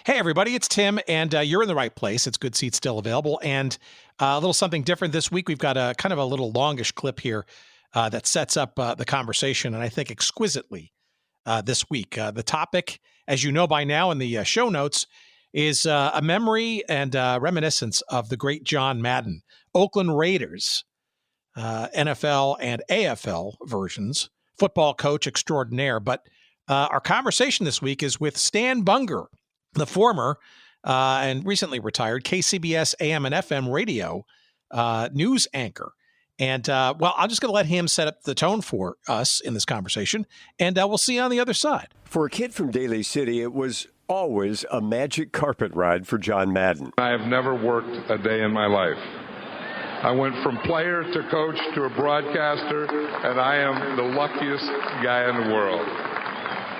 Hey, everybody, it's Tim, and you're in the right place. It's Good Seats still available. And a little something different this week. We've got a kind of a little longish clip here that sets up the conversation, and I think exquisitely this week. The topic, as you know by now in the show notes, is a memory and reminiscence of the great John Madden, Oakland Raiders, NFL and AFL versions, football coach extraordinaire. But our conversation this week is with Stan Bunger, the former and recently retired KCBS AM and FM radio news anchor. And, well, I'm just going to let him set up the tone for us in this conversation, and we'll see you on the other side. For a kid from Daly City, it was always a magic carpet ride for John Madden. I have never worked a day in my life. I went from player to coach to a broadcaster, and I am the luckiest guy in the world.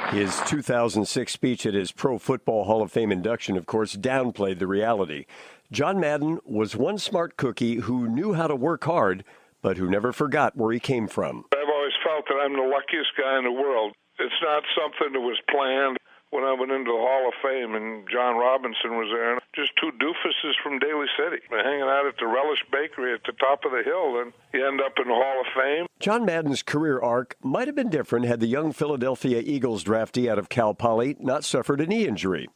His 2006 speech at his Pro Football Hall of Fame induction, of course, downplayed the reality. John Madden was one smart cookie who knew how to work hard, but who never forgot where he came from. I've always felt that I'm the luckiest guy in the world. It's not something that was planned. When I went into the Hall of Fame and John Robinson was there, just two doofuses from Daly City hanging out at the Relish Bakery at the top of the hill, and you end up in the Hall of Fame. John Madden's career arc might have been different had the young Philadelphia Eagles draftee out of Cal Poly not suffered a knee injury.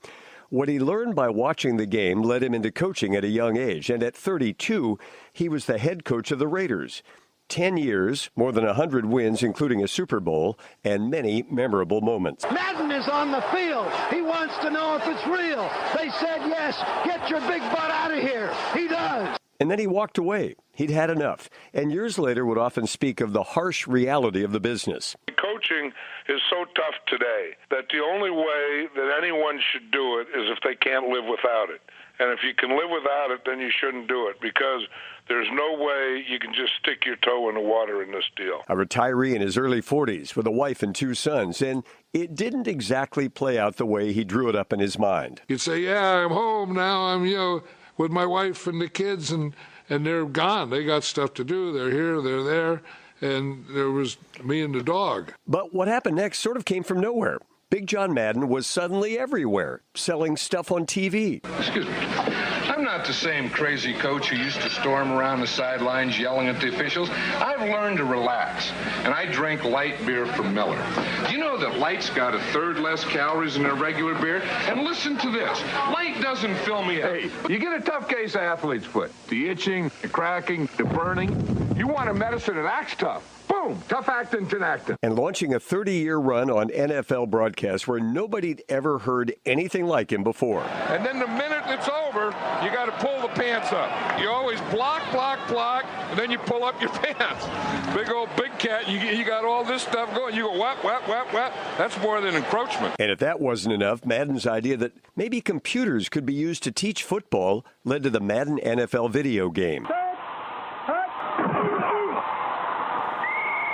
What he learned by watching the game led him into coaching at a young age, and at 32, he was the head coach of the Raiders. 10 years, more than 100 wins, including a Super Bowl, and many memorable moments. Madden is on the field. He wants to know if it's real. They said yes. Get your big butt out of here. He does. And then he walked away. He'd had enough, and years later would often speak of the harsh reality of the business. Coaching is so tough today that the only way that anyone should do it is if they can't live without it. And if you can live without it, then you shouldn't do it, because there's no way you can just stick your toe in the water in this deal. A retiree in his early 40s with a wife and 2 sons, and it didn't exactly play out the way he drew it up in his mind. You'd say, yeah, I'm home now. I'm, with my wife and the kids, and they're gone. They got stuff to do. They're here, they're there, and there was me and the dog. But what happened next sort of came from nowhere. Big John Madden was suddenly everywhere, selling stuff on TV. Excuse me. I'm not the same crazy coach who used to storm around the sidelines yelling at the officials. I've learned to relax, and I drink light beer from Miller. Do you know that light's got 1/3 less calories than a regular beer? And listen to this. Light doesn't fill me up. Hey, you get a tough case of athlete's foot. The itching, the cracking, the burning. You want a medicine that acts tough. Boom, tough actin, Tinactin. And launching a 30-year run on NFL broadcasts where nobody'd ever heard anything like him before. And then the minute it's over, you got to pull the pants up. You always block, and then you pull up your pants. Big old big cat, you got all this stuff going. You go whap. That's more than encroachment. And if that wasn't enough, Madden's idea that maybe computers could be used to teach football led to the Madden NFL video game.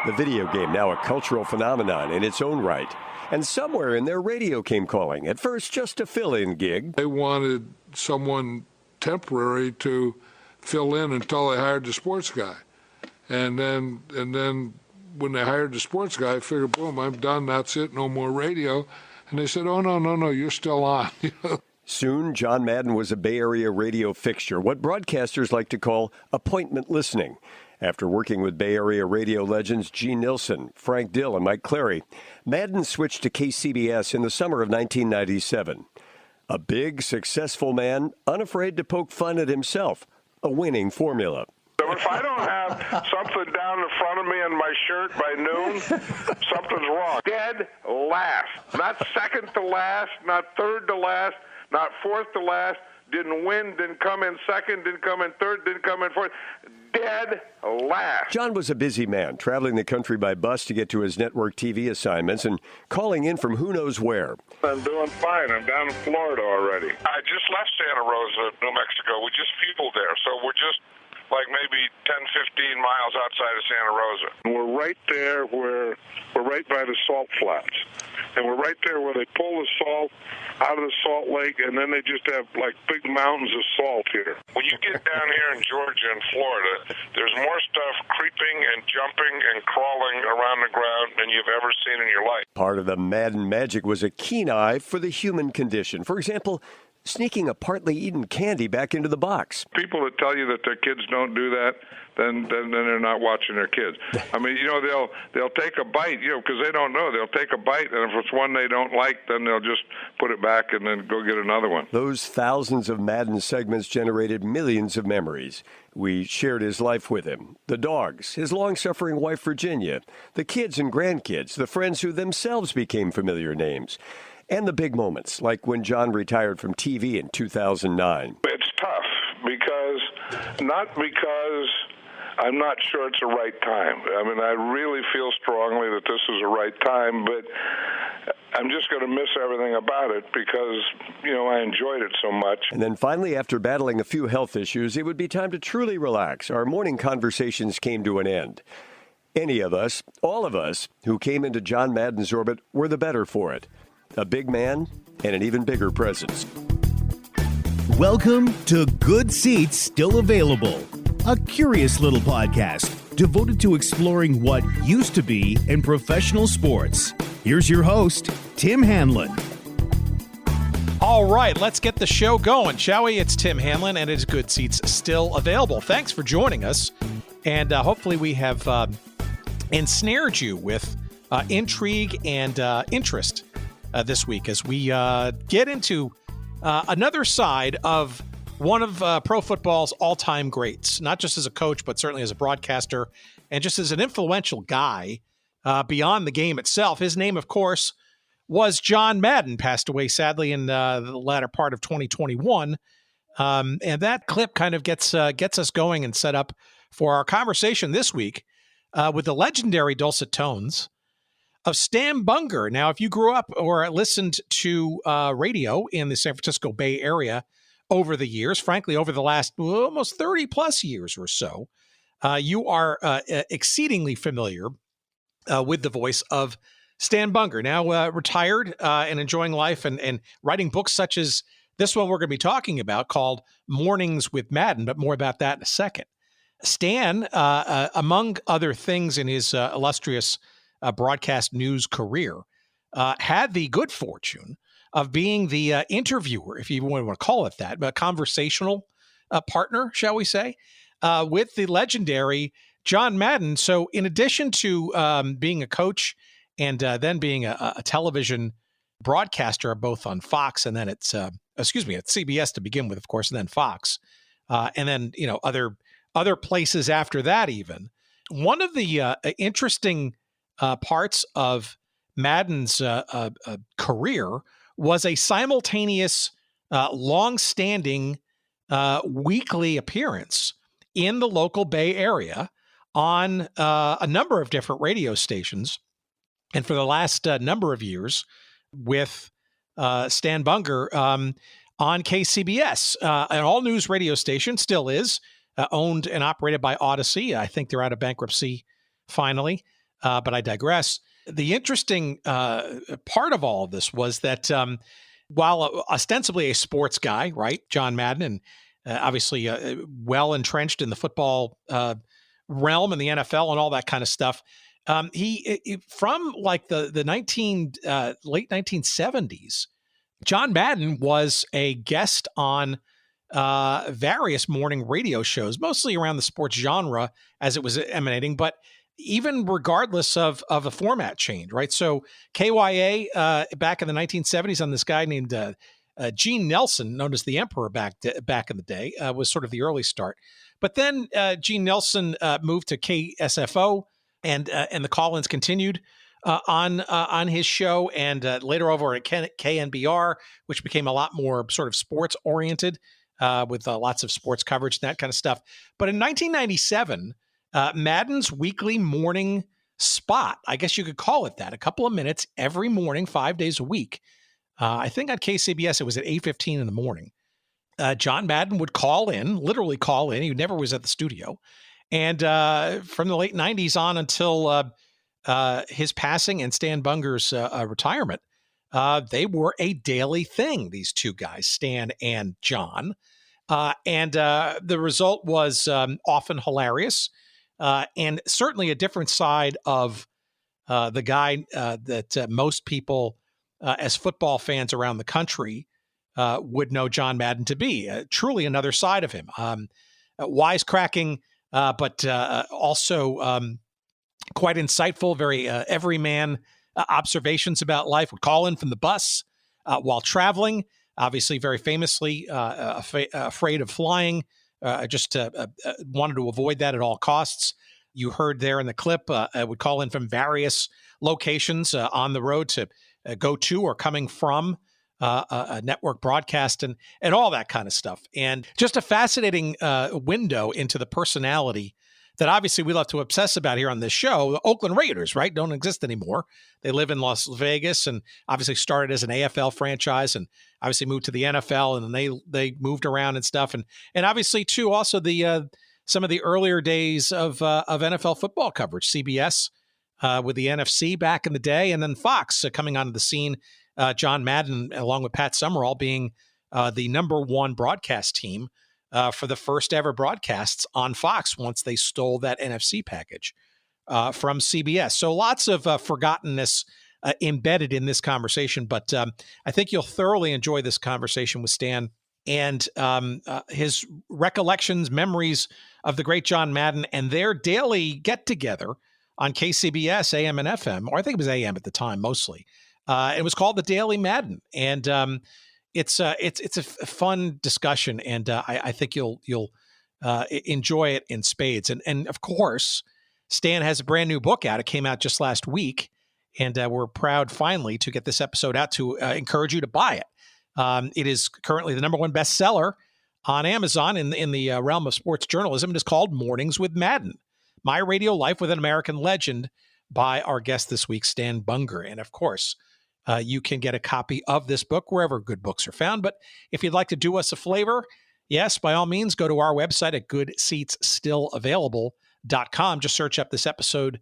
The video game, now a cultural phenomenon in its own right. And somewhere in there, radio came calling. At first, just a fill-in gig. They wanted someone temporary to fill in until they hired the sports guy. And then when they hired the sports guy, I figured, boom, I'm done, that's it, no more radio. And they said, oh, no, you're still on. Soon, John Madden was a Bay Area radio fixture, what broadcasters like to call appointment listening. After working with Bay Area radio legends Gene Nilsson, Frank Dill, and Mike Clary, Madden switched to KCBS in the summer of 1997. A big, successful man, unafraid to poke fun at himself, a winning formula. So if I don't have something down in front of me in my shirt by noon, something's wrong. Dead last. Not second to last, not third to last, not fourth to last. Didn't win, didn't come in second, didn't come in third, didn't come in fourth. Dead last. John was a busy man, traveling the country by bus to get to his network TV assignments and calling in from who knows where. I'm doing fine. I'm down in Florida already. I just left Santa Rosa, New Mexico. We just fueled there, so we're just like maybe 10, 15 miles outside of Santa Rosa. We're right there where we're right by the salt flats. And we're right there where they pull the salt out of the salt lake, and then they just have like big mountains of salt here. When you get down here in Georgia and Florida, there's more stuff creeping and jumping and crawling around the ground than you've ever seen in your life. Part of the Madden magic was a keen eye for the human condition. For example, sneaking a partly eaten candy back into the box. People that tell you that their kids don't do that, then they're not watching their kids. I mean, they'll take a bite, because they don't know. They'll take a bite, and if it's one they don't like, then they'll just put it back and then go get another one. Those thousands of Madden segments generated millions of memories. We shared his life with him, the dogs, his long-suffering wife Virginia, the kids and grandkids, the friends who themselves became familiar names, and the big moments, like when John retired from TV in 2009. It's tough not because I'm not sure it's the right time. I mean, I really feel strongly that this is the right time, but I'm just going to miss everything about it because, I enjoyed it so much. And then finally, after battling a few health issues, it would be time to truly relax. Our morning conversations came to an end. Any of us, all of us, who came into John Madden's orbit were the better for it. A big man and an even bigger presence. Welcome to Good Seats Still Available, a curious little podcast devoted to exploring what used to be in professional sports. Here's your host, Tim Hanlon. All right, let's get the show going, shall we? It's Tim Hanlon, and it's Good Seats Still Available. Thanks for joining us, and hopefully we have ensnared you with intrigue and interest this week as we get into another side of one of pro football's all-time greats, not just as a coach, but certainly as a broadcaster and just as an influential guy beyond the game itself. His name, of course, was John Madden, passed away sadly in the latter part of 2021. And that clip kind of gets us going and set up for our conversation this week with the legendary dulcet tones of Stan Bunger. Now, if you grew up or listened to radio in the San Francisco Bay Area over the years, frankly, over the last almost 30 plus years or so, you are exceedingly familiar with the voice of Stan Bunger, now retired and enjoying life and writing books such as this one we're going to be talking about called Mornings with Madden, but more about that in a second. Stan, among other things in his illustrious broadcast news career, had the good fortune of being the interviewer, if you want to call it that, but conversational partner, shall we say, with the legendary John Madden. So in addition to being a coach and then being a television broadcaster, both on Fox and then at CBS to begin with, of course, and then Fox, and then, other places after that even. One of the interesting parts of Madden's career was a simultaneous, long-standing weekly appearance in the local Bay Area on a number of different radio stations. And for the last number of years with Stan Bunger on KCBS, an all-news radio station, still is, owned and operated by Odyssey. I think they're out of bankruptcy finally, but I digress. The interesting part of all of this was that while ostensibly a sports guy, right, John Madden, and obviously well entrenched in the football realm and the NFL and all that kind of stuff, he from like the late 1970s, John Madden was a guest on various morning radio shows, mostly around the sports genre as it was emanating, but even regardless of a format change, right? So KYA back in the 1970s on this guy named Gene Nelson, known as the Emperor back in the day, was sort of the early start. But then Gene Nelson moved to KSFO, and the call-ins continued on his show, and later over at KNBR, which became a lot more sort of sports-oriented with lots of sports coverage and that kind of stuff. But in 1997, Madden's weekly morning spot, I guess you could call it that, a couple of minutes every morning, 5 days a week. I think on KCBS it was at 8:15 in the morning. John Madden would literally call in. He never was at the studio. And from the late 90s on until his passing and Stan Bunger's retirement, they were a daily thing, these two guys, Stan and John. And the result was often hilarious and certainly a different side of the guy that most people as football fans around the country would know John Madden to be. Truly another side of him. Wisecracking, but also quite insightful, very everyman observations about life. Would call in from the bus while traveling. Obviously, very famously afraid of flying, just wanted to avoid that at all costs. You heard there in the clip, would call in from various locations on the road to go to or coming from a network broadcast and all that kind of stuff. And just a fascinating window into the personality that obviously we love to obsess about here on this show. The Oakland Raiders, right, don't exist anymore. They live in Las Vegas and obviously started as an AFL franchise and obviously moved to the NFL, and then they moved around and stuff. And obviously, too, also the some of the earlier days of NFL football coverage, CBS with the NFC back in the day, and then Fox coming onto the scene, John Madden, along with Pat Summerall, being the number one broadcast team for the first ever broadcasts on Fox once they stole that NFC package from CBS. So lots of forgottenness embedded in this conversation, but I think you'll thoroughly enjoy this conversation with Stan and his recollections, memories of the great John Madden and their daily get-together on KCBS, AM and FM, or I think it was AM at the time mostly. It was called the Daily Madden, and it's a fun discussion, and I think you'll enjoy it in spades. And of course, Stan has a brand new book out. It came out just last week, and we're proud finally to get this episode out to encourage you to buy it. It is currently the number one bestseller on Amazon in the realm of sports journalism. It is called Mornings with Madden: My Radio Life with an American Legend, by our guest this week, Stan Bunger. And of course, you can get a copy of this book wherever good books are found. But if you'd like to do us a favor, yes, by all means, go to our website at goodseatsstillavailable.com. Just search up this episode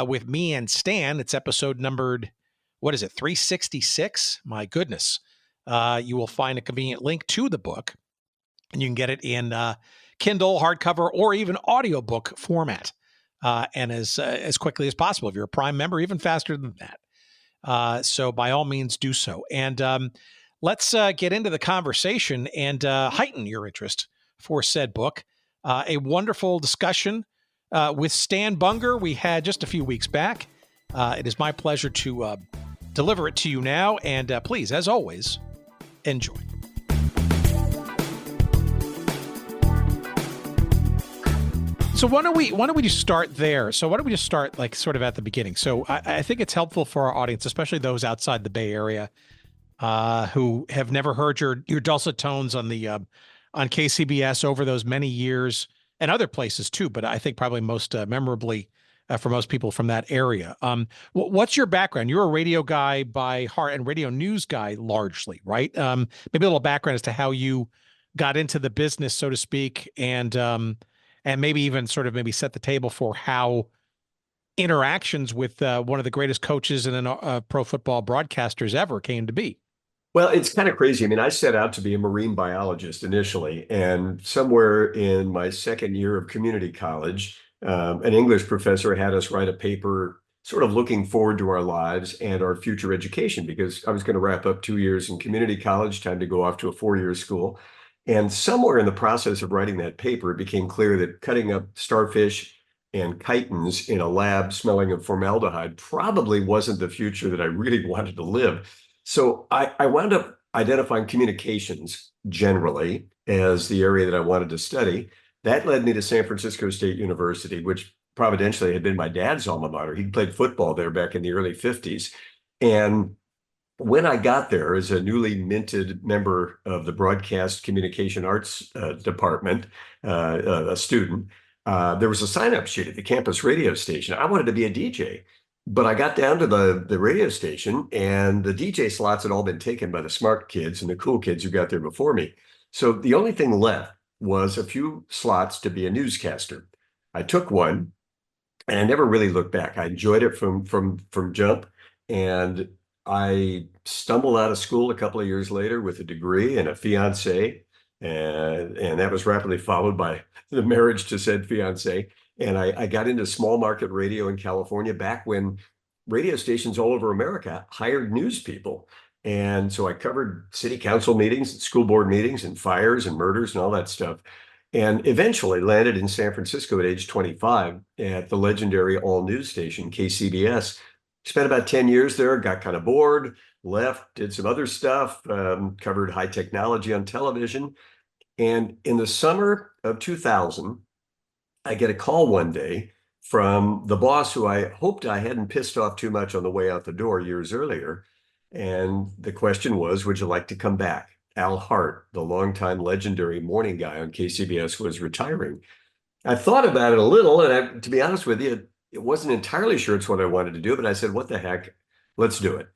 with me and Stan. It's episode numbered, 366? My goodness. You will find a convenient link to the book, and you can get it in Kindle, hardcover, or even audiobook format, and as quickly as possible. If you're a Prime member, even faster than that. So by all means, do so. And let's get into the conversation and heighten your interest for said book. A wonderful discussion with Stan Bunger we had just a few weeks back. It is my pleasure to deliver it to you now. And please, as always, enjoy. So why don't we just start there? So why don't we just start like sort of at the beginning? So I think it's helpful for our audience, especially those outside the Bay Area, who have never heard your dulcet tones on the on KCBS over those many years, and other places too. But I think probably most memorably for most people from that area. What's your background? You're a radio guy by heart and radio news guy largely, right? Maybe a little background as to how you got into the business, so to speak, and maybe even sort of maybe set the table for how interactions with one of the greatest coaches and pro football broadcasters ever came to be. Well, it's kind of crazy. I mean, I set out to be a marine biologist initially, and somewhere in my second year of community college, an English professor had us write a paper sort of looking forward to our lives and our future education, because I was going to wrap up 2 years in community college, time to go off to a 4-year school. And somewhere in the process of writing that paper, it became clear that cutting up starfish and chitons in a lab smelling of formaldehyde probably wasn't the future that I really wanted to live. So I wound up identifying communications generally as the area that I wanted to study. That led me to San Francisco State University, which providentially had been my dad's alma mater. He played football there back in the early 50s. And when I got there as a newly minted member of the Broadcast Communication Arts Department, a student, there was a sign-up sheet at the campus radio station. I wanted to be a DJ, But I got down to the radio station, and the DJ slots had all been taken by the smart kids and the cool kids who got there before me. So the only thing left was a few slots to be a newscaster. I took one, and I never really looked back. I enjoyed it from jump, and I stumbled out of school a couple of years later with a degree and a fiance, and that was rapidly followed by the marriage to said fiance. And I got into small market radio in California back when radio stations all over America hired news people. And so I covered city council meetings, and school board meetings, and fires and murders and all that stuff. And eventually landed in San Francisco at age 25 at the legendary all news station, KCBS. Spent about 10 years there, got kind of bored, left, did some other stuff, covered high technology on television. And in the summer of 2000, I get a call one day from the boss who I hoped I hadn't pissed off too much on the way out the door years earlier. And the question was, would you like to come back? Al Hart, the longtime legendary morning guy on KCBS, was retiring. I thought about it a little, and to be honest with you, it wasn't entirely sure it's what I wanted to do, but I said, what the heck, let's do it.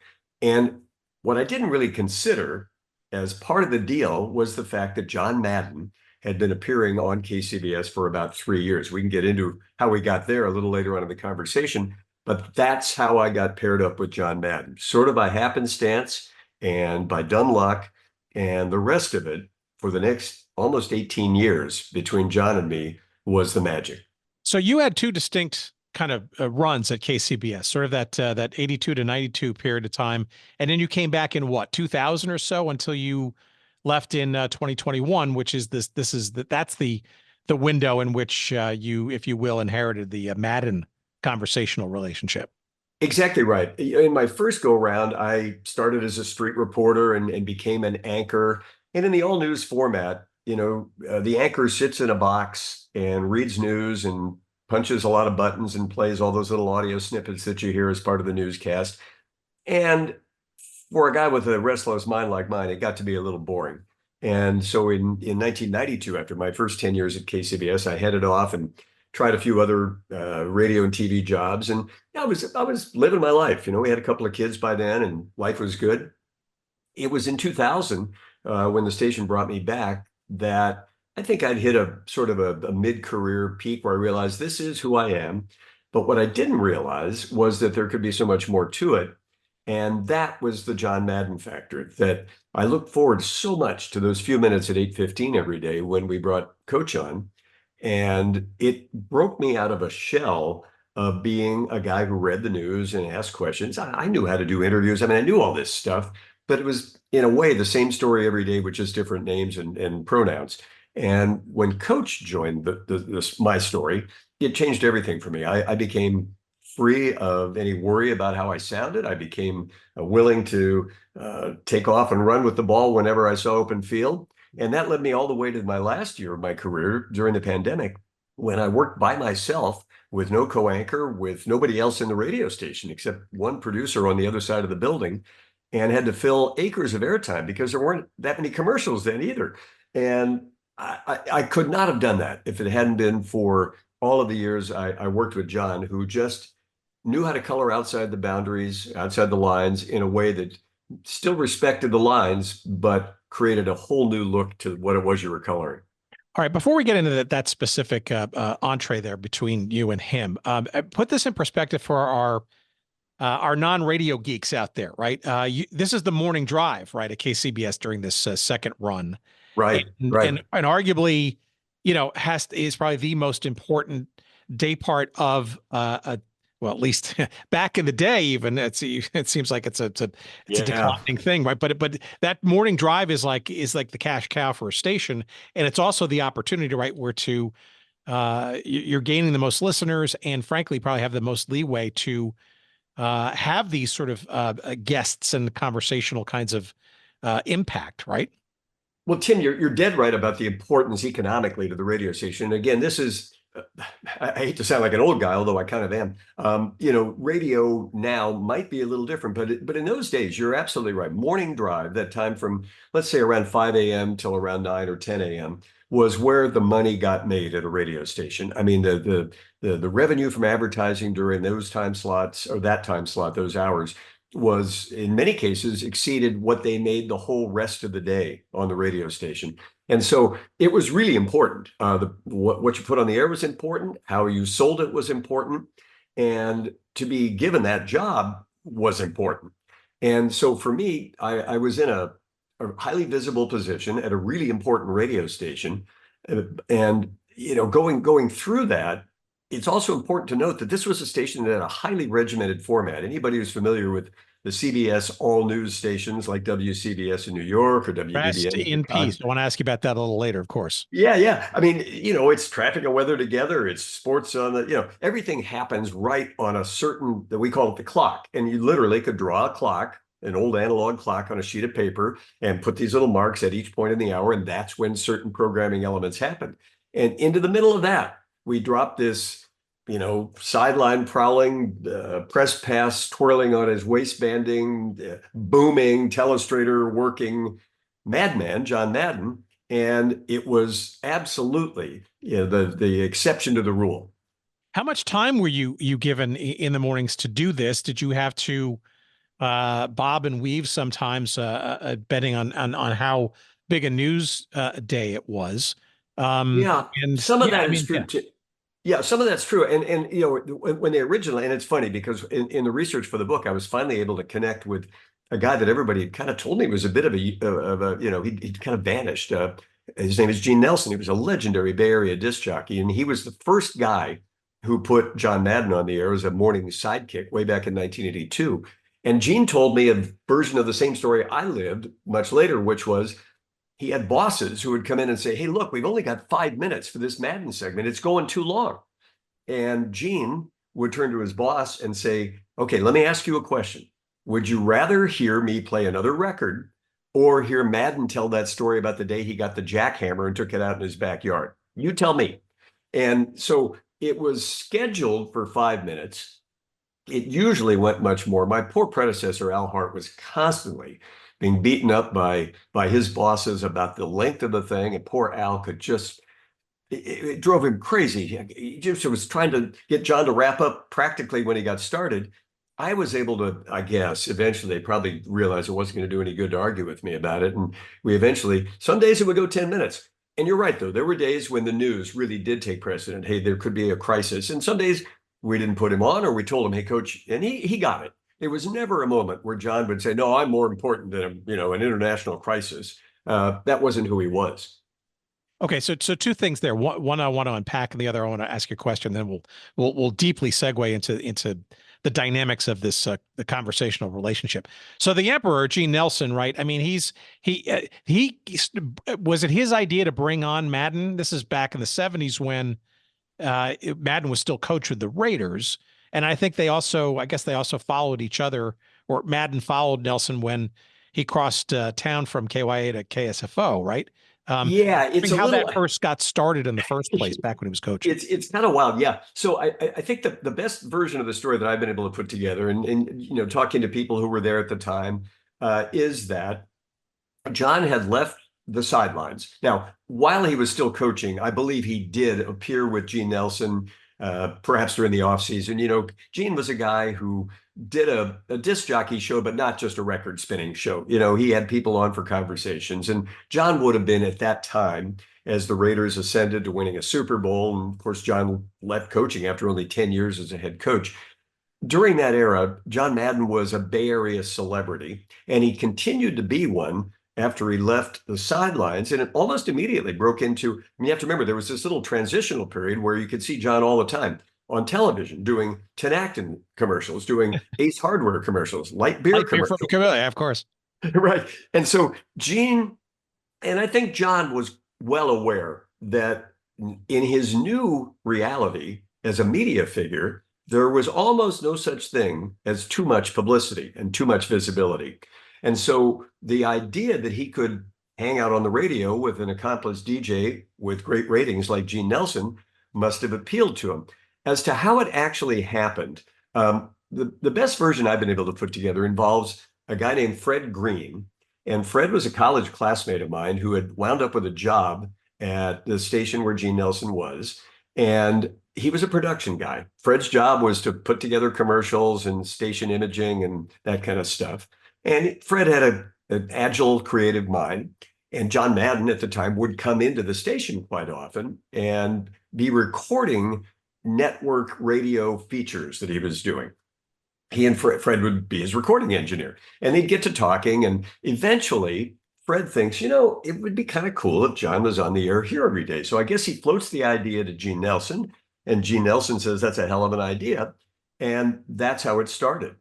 And what I didn't really consider as part of the deal was the fact that John Madden had been appearing on KCBS for about 3 years. We can get into how we got there a little later on in the conversation, but that's how I got paired up with John Madden, sort of by happenstance and by dumb luck. And the rest of it for the next almost 18 years between John and me was the magic. So you had two distinct kind of runs at KCBS, sort of that 82 to 92 period of time. And then you came back in what, 2000 or so until you left in 2021, which is that's the window in which you, if you will, inherited the Madden conversational relationship. Exactly right. In my first go round, I started as a street reporter and became an anchor. And in the all news format, the anchor sits in a box and reads news and punches a lot of buttons and plays all those little audio snippets that you hear as part of the newscast. And for a guy with a restless mind like mine, it got to be a little boring. And so in 1992, after my first 10 years at KCBS, I headed off and tried a few other radio and TV jobs. And I was living my life. We had a couple of kids by then and life was good. It was in 2000 when the station brought me back that I think I'd hit a sort of a mid-career peak where I realized this is who I am. But what I didn't realize was that there could be so much more to it. And that was the John Madden factor, that I looked forward so much to those few minutes at 8:15 every day when we brought Coach on. And it broke me out of a shell of being a guy who read the news and asked questions. I knew how to do interviews. I mean, I knew all this stuff, but it was in a way the same story every day with just different names and pronouns. And when Coach joined my story, it changed everything for me. I became free of any worry about how I sounded. I became willing to take off and run with the ball whenever I saw open field. And that led me all the way to my last year of my career during the pandemic, when I worked by myself with no co-anchor, with nobody else in the radio station except one producer on the other side of the building, and had to fill acres of airtime because there weren't that many commercials then either. And I could not have done that if it hadn't been for all of the years I worked with John, who just knew how to color outside the boundaries, outside the lines, in a way that still respected the lines, but created a whole new look to what it was you were coloring. All right, before we get into that specific entree there between you and him, put this in perspective for our non-radio geeks out there, right? This is the morning drive, right, at KCBS during this second run. Right, and arguably, is probably the most important day part of well, at least back in the day, even it seems like it's a declining thing, right? But that morning drive is like the cash cow for a station, and it's also the opportunity, right, where you're gaining the most listeners, and frankly, probably have the most leeway to have these sort of guests and conversational kinds of impact, right? Well, Tim, you're dead right about the importance economically to the radio station. And again, this is, I hate to sound like an old guy, although I kind of am. Radio now might be a little different, but in those days, you're absolutely right. Morning drive, that time from, let's say, around 5 a.m. till around 9 or 10 a.m. was where the money got made at a radio station. I mean, the revenue from advertising during those time slots, or that time slot, those hours, was in many cases exceeded what they made the whole rest of the day on the radio station. And so it was really important. What you put on the air was important. How you sold it was important. And to be given that job was important. And so for me, I was in a highly visible position at a really important radio station. And, going through that, it's also important to note that this was a station that had a highly regimented format. Anybody who's familiar with the CBS all news stations like WCBS in New York or Rest WBBN in peace. I want to ask you about that a little later, of course. Yeah. I mean, it's traffic and weather together. It's sports on the, everything happens right on a certain, that we call it the clock. And you literally could draw a clock, an old analog clock on a sheet of paper and put these little marks at each point in the hour. And that's when certain programming elements happen. And into the middle of that, we drop this, sideline prowling, press pass twirling on his waistbanding, booming telestrator working madman, John Madden. And it was absolutely the exception to the rule. How much time were you given in the mornings to do this? Did you have to bob and weave sometimes, betting on how big a news day it was? And some of that is true too. Yeah, some of that's true. And when they originally, and it's funny because in the research for the book, I was finally able to connect with a guy that everybody had kind of told me was a bit of a he'd kind of vanished. His name is Gene Nelson. He was a legendary Bay Area disc jockey, and he was the first guy who put John Madden on the air as a morning sidekick way back in 1982. And Gene told me a version of the same story I lived much later, which was he had bosses who would come in and say, "Hey, look, we've only got 5 minutes for this Madden segment. It's going too long." And Gene would turn to his boss and say, "Okay, let me ask you a question. Would you rather hear me play another record or hear Madden tell that story about the day he got the jackhammer and took it out in his backyard? You tell me." And so it was scheduled for 5 minutes. It usually went much more. My poor predecessor, Al Hart, was constantly being beaten up by his bosses about the length of the thing. And poor Al could just, it drove him crazy. He just was trying to get John to wrap up practically when he got started. I was able to, I guess, eventually probably realized it wasn't going to do any good to argue with me about it. And we eventually, some days it would go 10 minutes. And you're right, though. There were days when the news really did take precedent. Hey, there could be a crisis. And some days we didn't put him on, or we told him, "Hey, coach," and he got it. There was never a moment where John would say, "No, I'm more important than an international crisis." That wasn't who he was. Okay, so two things there. One I want to unpack, and the other I want to ask you a question. Then we'll deeply segue into the dynamics of this the conversational relationship. So the Emperor, Gene Nelson, right? I mean, he was it his idea to bring on Madden? This is back in the 70s when Madden was still coach with the Raiders. And I think I guess they also followed each other, or Madden followed Nelson when he crossed town from KYA to KSFO, right? It's how that first got started in the first place back when he was coaching. It's kind of wild, yeah. So I think the best version of the story that I've been able to put together, and talking to people who were there at the time, is that John had left the sidelines. Now, while he was still coaching, I believe he did appear with Gene Nelson. Perhaps during the offseason. Gene was a guy who did a disc jockey show, but not just a record spinning show. He had people on for conversations. And John would have been at that time, as the Raiders ascended to winning a Super Bowl. And of course, John left coaching after only 10 years as a head coach. During that era, John Madden was a Bay Area celebrity, and he continued to be one after he left the sidelines, and it almost immediately broke into, you have to remember, there was this little transitional period where you could see John all the time on television doing Tenactin commercials, doing Ace Hardware commercials, light beer commercials. Of course. Right. And so Gene, and I think John was well aware that in his new reality as a media figure, there was almost no such thing as too much publicity and too much visibility. And so the idea that he could hang out on the radio with an accomplished DJ with great ratings like Gene Nelson must have appealed to him. As to how it actually happened, the best version I've been able to put together involves a guy named Fred Green. And Fred was a college classmate of mine who had wound up with a job at the station where Gene Nelson was. And he was a production guy. Fred's job was to put together commercials and station imaging and that kind of stuff. And Fred had an agile, creative mind. And John Madden at the time would come into the station quite often and be recording network radio features that he was doing. He and Fred would be his recording engineer, and they'd get to talking. And eventually Fred thinks, it would be kind of cool if John was on the air here every day. So I guess he floats the idea to Gene Nelson, and Gene Nelson says, that's a hell of an idea. And that's how it started.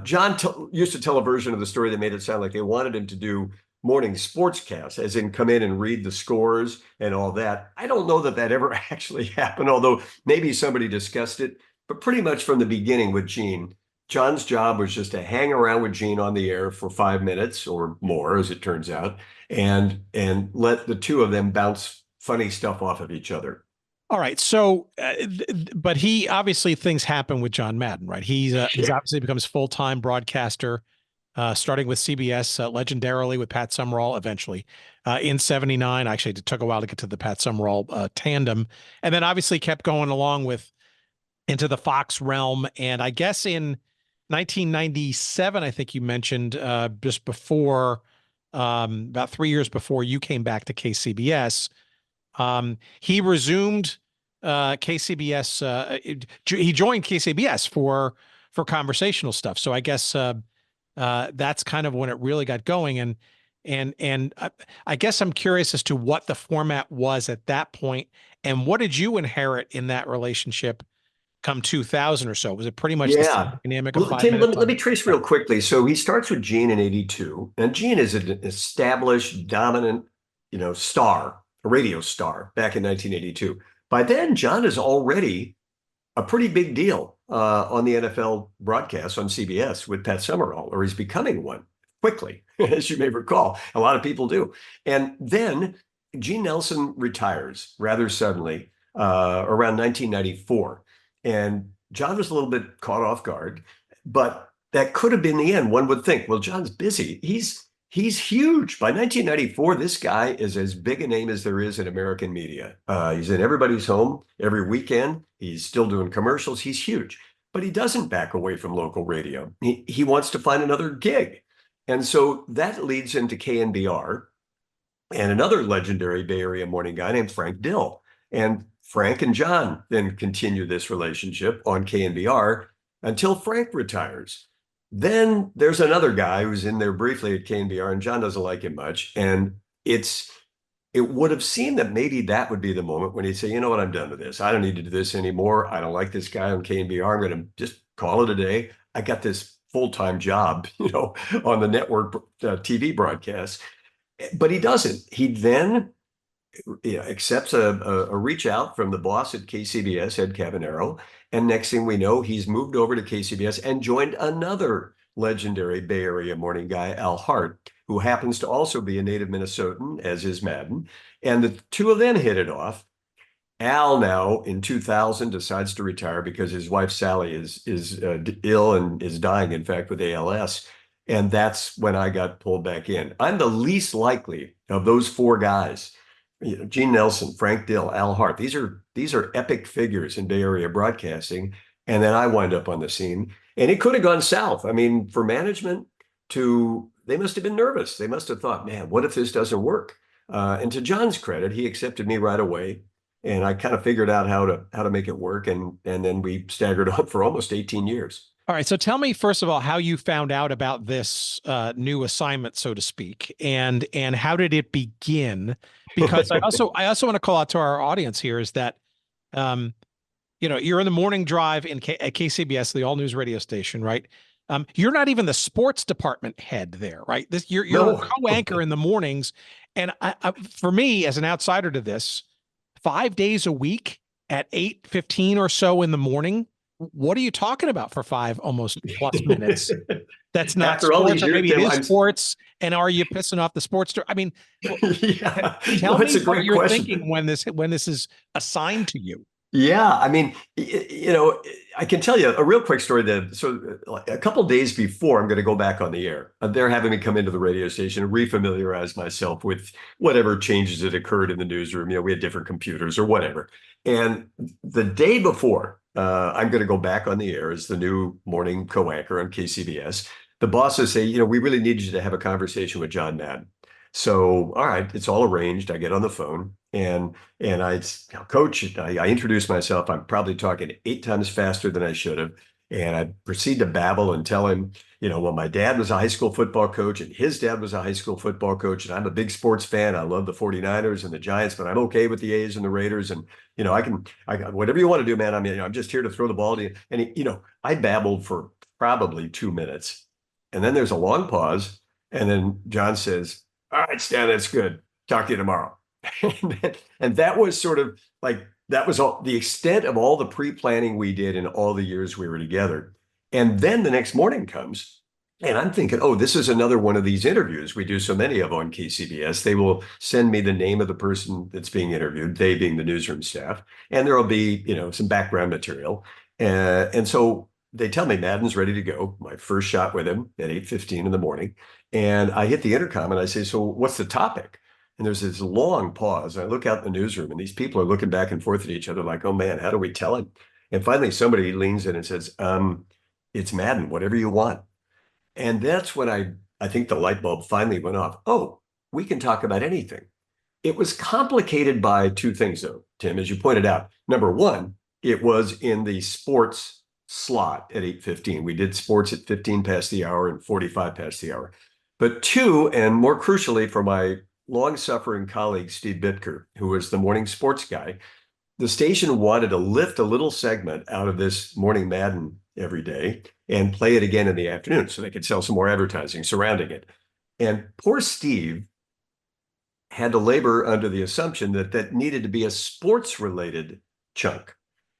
John used to tell a version of the story that made it sound like they wanted him to do morning sportscasts, as in come in and read the scores and all that. I don't know that ever actually happened, although maybe somebody discussed it. But pretty much from the beginning with Gene, John's job was just to hang around with Gene on the air for 5 minutes or more, as it turns out, and let the two of them bounce funny stuff off of each other. All right. So, but he obviously things happen with John Madden, right? He's obviously becomes full-time broadcaster, starting with CBS, legendarily with Pat Summerall eventually in 79. Actually, it took a while to get to the Pat Summerall tandem, and then obviously kept going along into the Fox realm. And I guess in 1997, I think you mentioned just before, about 3 years before you came back to KCBS, he resumed KCBS. He joined KCBS for conversational stuff. So I guess that's kind of when it really got going. And I guess I'm curious as to what the format was at that point, and what did you inherit in that relationship come 2000 or so? Was it pretty much the same dynamic of 5 Tim, minutes? let me trace real quickly. So he starts with Gene in 82, and Gene is an established, dominant, star, a radio star back in 1982. By then, John is already a pretty big deal on the NFL broadcast on CBS with Pat Summerall, or he's becoming one quickly, as you may recall. A lot of people do. And then Gene Nelson retires rather suddenly around 1994. And John was a little bit caught off guard, but that could have been the end. One would think, well, John's busy. He's huge. By 1994, this guy is as big a name as there is in American media. He's in everybody's home every weekend. He's still doing commercials. He's huge, but he doesn't back away from local radio. He wants to find another gig. And so that leads into KNBR and another legendary Bay Area morning guy named Frank Dill. And Frank and John then continue this relationship on KNBR until Frank retires. Then there's another guy who's in there briefly at KNBR, and John doesn't like him much. And it would have seemed that maybe that would be the moment when he'd say, you know what, I'm done with this. I don't need to do this anymore. I don't like this guy on KNBR. I'm going to just call it a day. I got this full-time job, on the network TV broadcast. But he doesn't. He then accepts a reach out from the boss at KCBS, Ed Cavanero. And next thing we know, he's moved over to KCBS and joined another legendary Bay Area morning guy, Al Hart, who happens to also be a native Minnesotan, as is Madden. And the two of them hit it off. Al now in 2000 decides to retire because his wife Sally is ill and is dying, in fact, with ALS. And that's when I got pulled back in. I'm the least likely of those four guys. Gene Nelson, Frank Dill, Al Hart. These are epic figures in Bay Area broadcasting. And then I wind up on the scene. And it could have gone south. I mean, for management they must have been nervous. They must have thought, man, what if this doesn't work? And to John's credit, he accepted me right away. And I kind of figured out how to make it work. And then we staggered on for almost 18 years. All right. So tell me, first of all, how you found out about this new assignment, so to speak, and how did it begin? Because I also want to call out to our audience here is that, you're in the morning drive at KCBS, the all news radio station, right? You're not even the sports department head there, right? You're a co-anchor in the mornings. And for me, as an outsider to this, 5 days a week at 8:15 or so in the morning. What are you talking about for 5 almost plus minutes? That's not After all sports, these or maybe years, it is sports. And are you pissing off the sports? I mean, Yeah. tell me That's a what great you're question. thinking when this is assigned to you. Yeah, I mean, I can tell you a real quick story that like a couple days before I'm going to go back on the air, they're having me come into the radio station and refamiliarize myself with whatever changes that occurred in the newsroom. We had different computers or whatever. And the day before I'm going to go back on the air as the new morning co-anchor on KCBS, the bosses say, we really need you to have a conversation with John Madden. So, all right, it's all arranged. I get on the phone and Coach, I introduce myself. I'm probably talking 8 times faster than I should have. And I proceed to babble and tell him, well, my dad was a high school football coach and his dad was a high school football coach. And I'm a big sports fan. I love the 49ers and the Giants, but I'm okay with the A's and the Raiders. And, whatever you want to do, man. I mean, I'm just here to throw the ball to you. And, I babbled for probably 2 minutes. And then there's a long pause. And then John says, all right, Stan, that's good. Talk to you tomorrow. And that was sort of like, that was all the extent of all the pre-planning we did in all the years we were together. And then the next morning comes and I'm thinking, oh, this is another one of these interviews we do so many of on KCBS. They will send me the name of the person that's being interviewed, they being the newsroom staff, and there'll be, some background material. And so they tell me Madden's ready to go. My first shot with him at 8:15 in the morning. And I hit the intercom and I say, so what's the topic? And there's this long pause. I look out in the newsroom and these people are looking back and forth at each other like, oh man, how do we tell him? And finally somebody leans in and says, it's Madden, whatever you want. And that's when I think the light bulb finally went off. Oh, we can talk about anything. It was complicated by two things though, Tim, as you pointed out. Number one, it was in the sports slot at 8:15. We did sports at 15 past the hour and 45 past the hour. But two, and more crucially for my long-suffering colleague, Steve Bitker, who was the morning sports guy, the station wanted to lift a little segment out of this morning Madden every day and play it again in the afternoon so they could sell some more advertising surrounding it. And poor Steve had to labor under the assumption that that needed to be a sports-related chunk.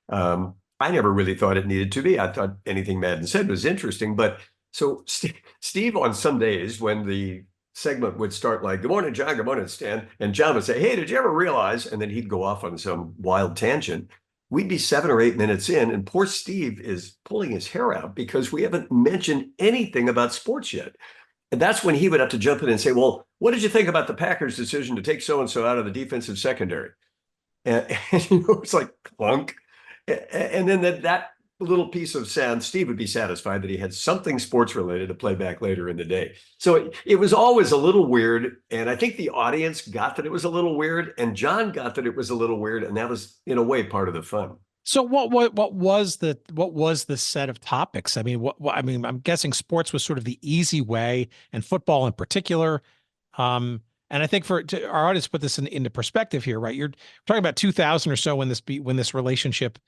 I never really thought it needed to be. I thought anything Madden said was interesting. But so Steve, on some days when the segment would start like, good morning, John, good morning, Stan. And John would say, hey, did you ever realize? And then he'd go off on some wild tangent. We'd be 7 or 8 minutes in, and poor Steve is pulling his hair out because we haven't mentioned anything about sports yet. And that's when he would have to jump in and say, well, what did you think about the Packers' decision to take so-and-so out of the defensive secondary? And it's like clunk. And then that little piece of sound, Steve would be satisfied that he had something sports related to play back later in the day. So it was always a little weird. And I think the audience got that it was a little weird, and John got that it was a little weird. And that was, in a way, part of the fun. So what was the set of topics? I mean, I'm guessing sports was sort of the easy way, and football in particular. And I think to our audience, put this into perspective here, right? You're talking about 2000 or so when this relationship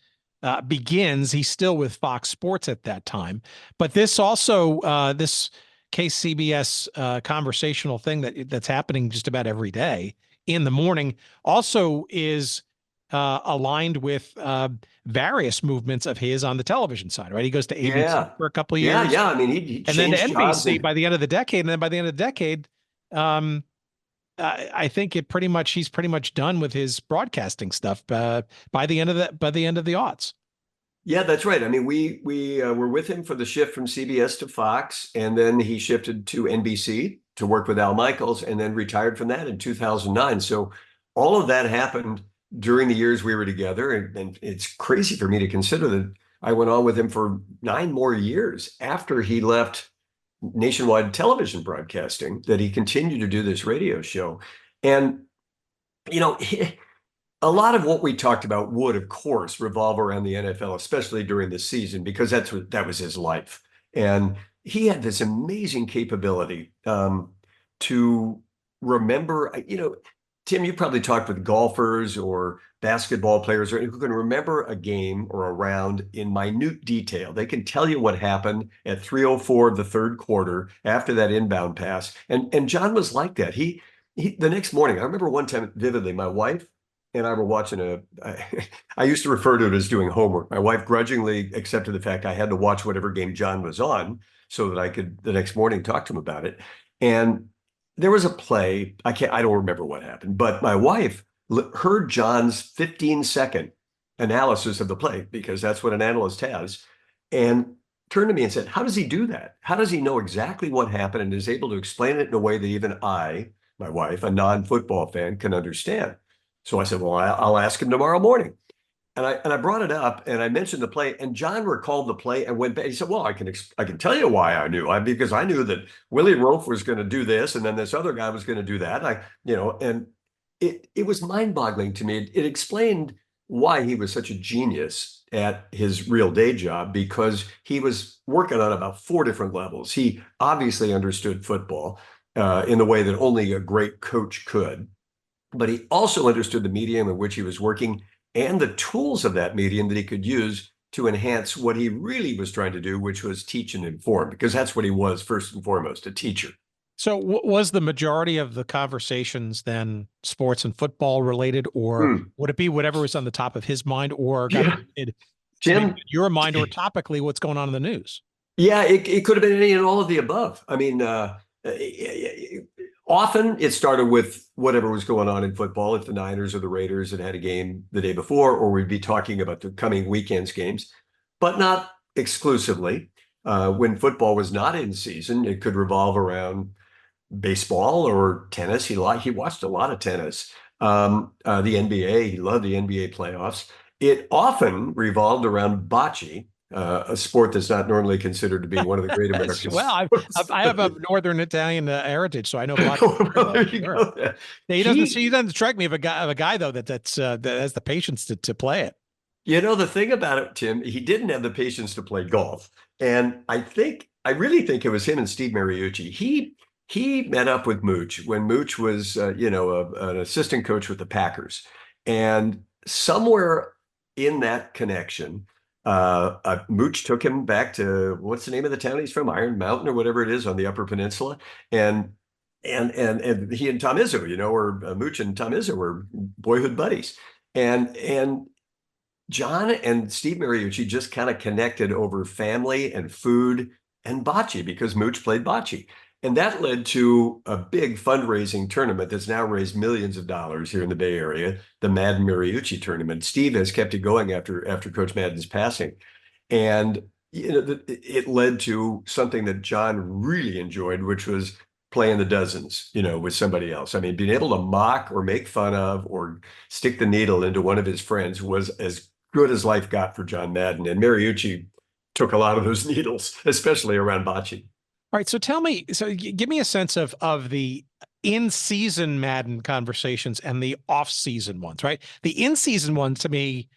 begins. He's still with Fox Sports at that time, but this also this KCBS conversational thing that's happening just about every day in the morning also is aligned with various movements of his on the television side, right? He goes to ABC for a couple of years. Yeah. I mean, he and then to NBC by the end of the decade. And then by the end of the decade, I think he's pretty much done with his broadcasting stuff by the end of the aughts. Yeah, that's right. I mean, we were with him for the shift from CBS to Fox, and then he shifted to NBC to work with Al Michaels, and then retired from that in 2009. So all of that happened during the years we were together, and it's crazy for me to consider that I went on with him for 9 more years after he left nationwide television broadcasting, that he continued to do this radio show. And, a lot of what we talked about would, of course, revolve around the NFL, especially during the season, because that was his life. And he had this amazing capability to remember, Tim, you probably talked with golfers or basketball players who can remember a game or a round in minute detail. They can tell you what happened at 3:04 of the third quarter after that inbound pass. And John was like that. He the next morning, I remember one time vividly, my wife and I were watching I used to refer to it as doing homework. My wife grudgingly accepted the fact I had to watch whatever game John was on so that I could the next morning talk to him about it. And there was a play, I don't remember what happened, but my wife heard John's 15-second analysis of the play, because that's what an analyst has, and turned to me and said, how does he do that? How does he know exactly what happened and is able to explain it in a way that even I, my wife, a non-football fan, can understand? So I said, well, I'll ask him tomorrow morning. And I brought it up and I mentioned the play, and John recalled the play and went back. He said, well, I can tell you why I knew. Because I knew that Willie Roaf was going to do this, and then this other guy was going to do that. And it was mind-boggling to me. It explained why he was such a genius at his real day job, because he was working on about 4 different levels. He obviously understood football in the way that only a great coach could, but he also understood the medium in which he was working and the tools of that medium that he could use to enhance what he really was trying to do, which was teach and inform, because that's what he was first and foremost, a teacher. So was the majority of the conversations then sports and football related, or would it be whatever was on the top of his mind, or Jim, your mind, or topically what's going on in the news? Yeah, it could have been any and all of the above. I mean, often it started with whatever was going on in football. If the Niners or the Raiders had a game the day before, or we'd be talking about the coming weekend's games, but not exclusively. When football was not in season, it could revolve around baseball or tennis. He watched a lot of tennis. The NBA, he loved the NBA playoffs. It often revolved around bocce, a sport that's not normally considered to be one of the great American well, I have a Northern Italian heritage, so I know bocce. Well, there you go. He doesn't strike me of a guy though that has the patience to play it. You know, the thing about it, Tim, he didn't have the patience to play golf. And I really think it was him and Steve Mariucci. He met up with Mooch when Mooch was, an assistant coach with the Packers. And somewhere in that connection, Mooch took him back to, what's the name of the town he's from? Iron Mountain or whatever it is on the Upper Peninsula. And he and Tom Izzo, or Mooch and Tom Izzo were boyhood buddies. And John and Steve Mariucci just kind of connected over family and food and bocce, because Mooch played bocce. And that led to a big fundraising tournament that's now raised millions of dollars here in the Bay Area, the Madden Mariucci tournament. Steve has kept it going after Coach Madden's passing. And it led to something that John really enjoyed, which was playing the dozens, with somebody else. I mean, being able to mock or make fun of or stick the needle into one of his friends was as good as life got for John Madden. And Mariucci took a lot of those needles, especially around bocce. All right. So give me a sense of the in-season Madden conversations and the off-season ones, right? The in-season ones to me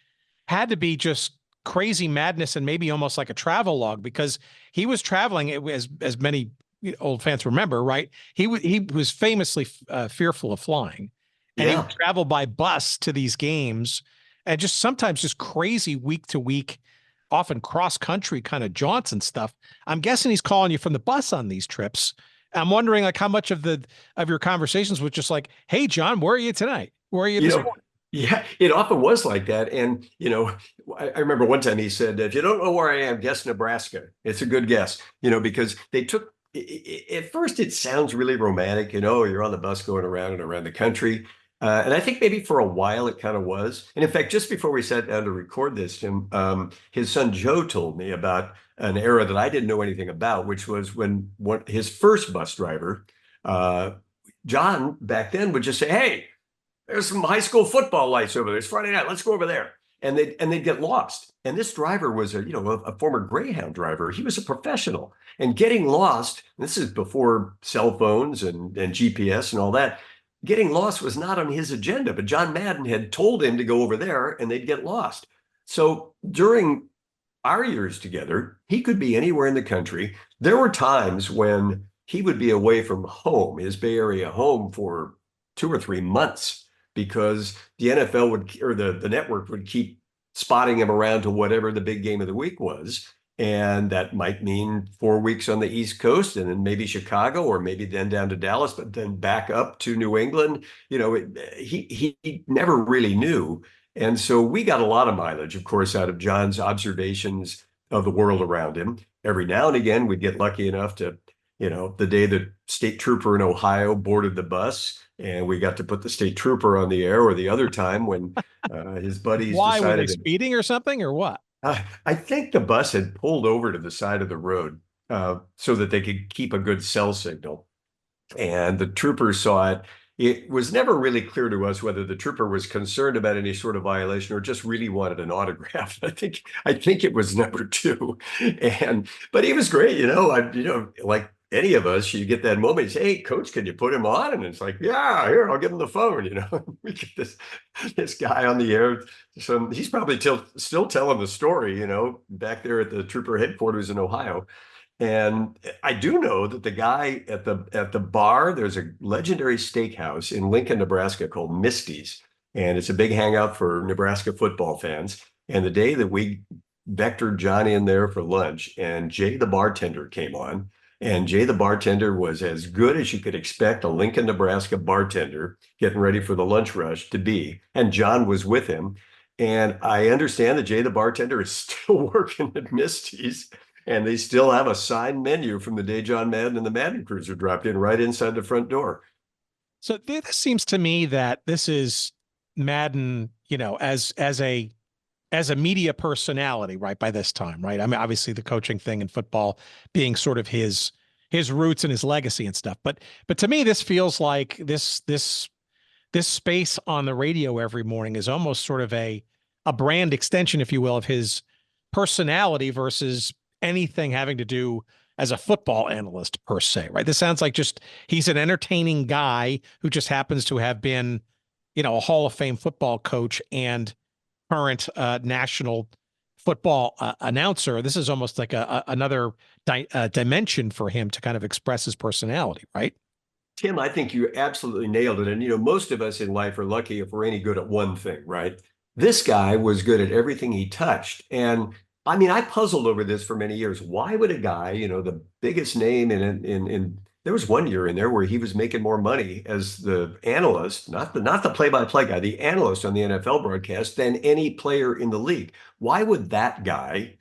had to be just crazy madness and maybe almost like a travel log, because he was traveling, as many old fans remember, right? He was famously fearful of flying, and he would travel by bus to these games, and just sometimes just crazy week to week, often cross-country kind of jaunts and stuff. I'm guessing he's calling you from the bus on these trips. I'm wondering, like, how much of your conversations was just like, hey, John, where are you tonight? Where are you this morning? Yeah, it often was like that. And, I remember one time he said, if you don't know where I am, guess Nebraska. It's a good guess, because they took, at first it sounds really romantic, you're on the bus going around and around the country. And I think maybe for a while it kind of was. And in fact, just before we sat down to record this, Tim, his son Joe told me about an era that I didn't know anything about, which was when his first bus driver, John, back then would just say, hey, there's some high school football lights over there. It's Friday night. Let's go over there. And they'd get lost. And this driver was a former Greyhound driver. He was a professional. And getting lost, this is before cell phones and GPS and all that, getting lost was not on his agenda, but John Madden had told him to go over there and they'd get lost. So during our years together, he could be anywhere in the country. There were times when he would be away from home, his Bay Area home, for 2 or 3 months, because the NFL or the network would keep spotting him around to whatever the big game of the week was. And that might mean 4 weeks on the East Coast and then maybe Chicago, or maybe then down to Dallas, but then back up to New England. He never really knew. And so we got a lot of mileage, of course, out of John's observations of the world around him. Every now and again, we'd get lucky enough to, the day the state trooper in Ohio boarded the bus, and we got to put the state trooper on the air, or the other time when his buddies Why were they decided speeding or something, or what? I think the bus had pulled over to the side of the road so that they could keep a good cell signal. And the troopers saw it. It was never really clear to us whether the trooper was concerned about any sort of violation or just really wanted an autograph. I think it was number two. But he was great, like any of us, you get that moment. You say, "Hey, coach, can you put him on?" And it's like, "Yeah, here, I'll give him the phone." We get this guy on the air. So he's probably still telling the story, back there at the trooper headquarters in Ohio. And I do know that the guy at the bar, there's a legendary steakhouse in Lincoln, Nebraska called Misty's, and it's a big hangout for Nebraska football fans. And the day that we vectored Johnny in there for lunch, and Jay the bartender came on, and Jay the bartender was as good as you could expect a Lincoln, Nebraska bartender getting ready for the lunch rush to be. And John was with him. And I understand that Jay the bartender is still working at Misty's. And they still have a signed menu from the day John Madden and the Madden Cruiser dropped in right inside the front door. So this seems to me that this is Madden, as a media personality, right? By this time, right? I mean, obviously the coaching thing in football being sort of his roots and his legacy and stuff. But to me, this feels like this space on the radio every morning is almost sort of a brand extension, if you will, of his personality versus anything having to do as a football analyst per se, right? This sounds like just he's an entertaining guy who just happens to have been, a Hall of Fame football coach and current national football announcer. This is almost like another dimension for him to kind of express his personality, right? Tim, I think you absolutely nailed it. And, most of us in life are lucky if we're any good at one thing, right? This guy was good at everything he touched. And I mean, I puzzled over this for many years. Why would a guy, the biggest name in there was one year in there where he was making more money as the analyst, not the play-by-play guy, the analyst on the NFL broadcast than any player in the league. Why would that guy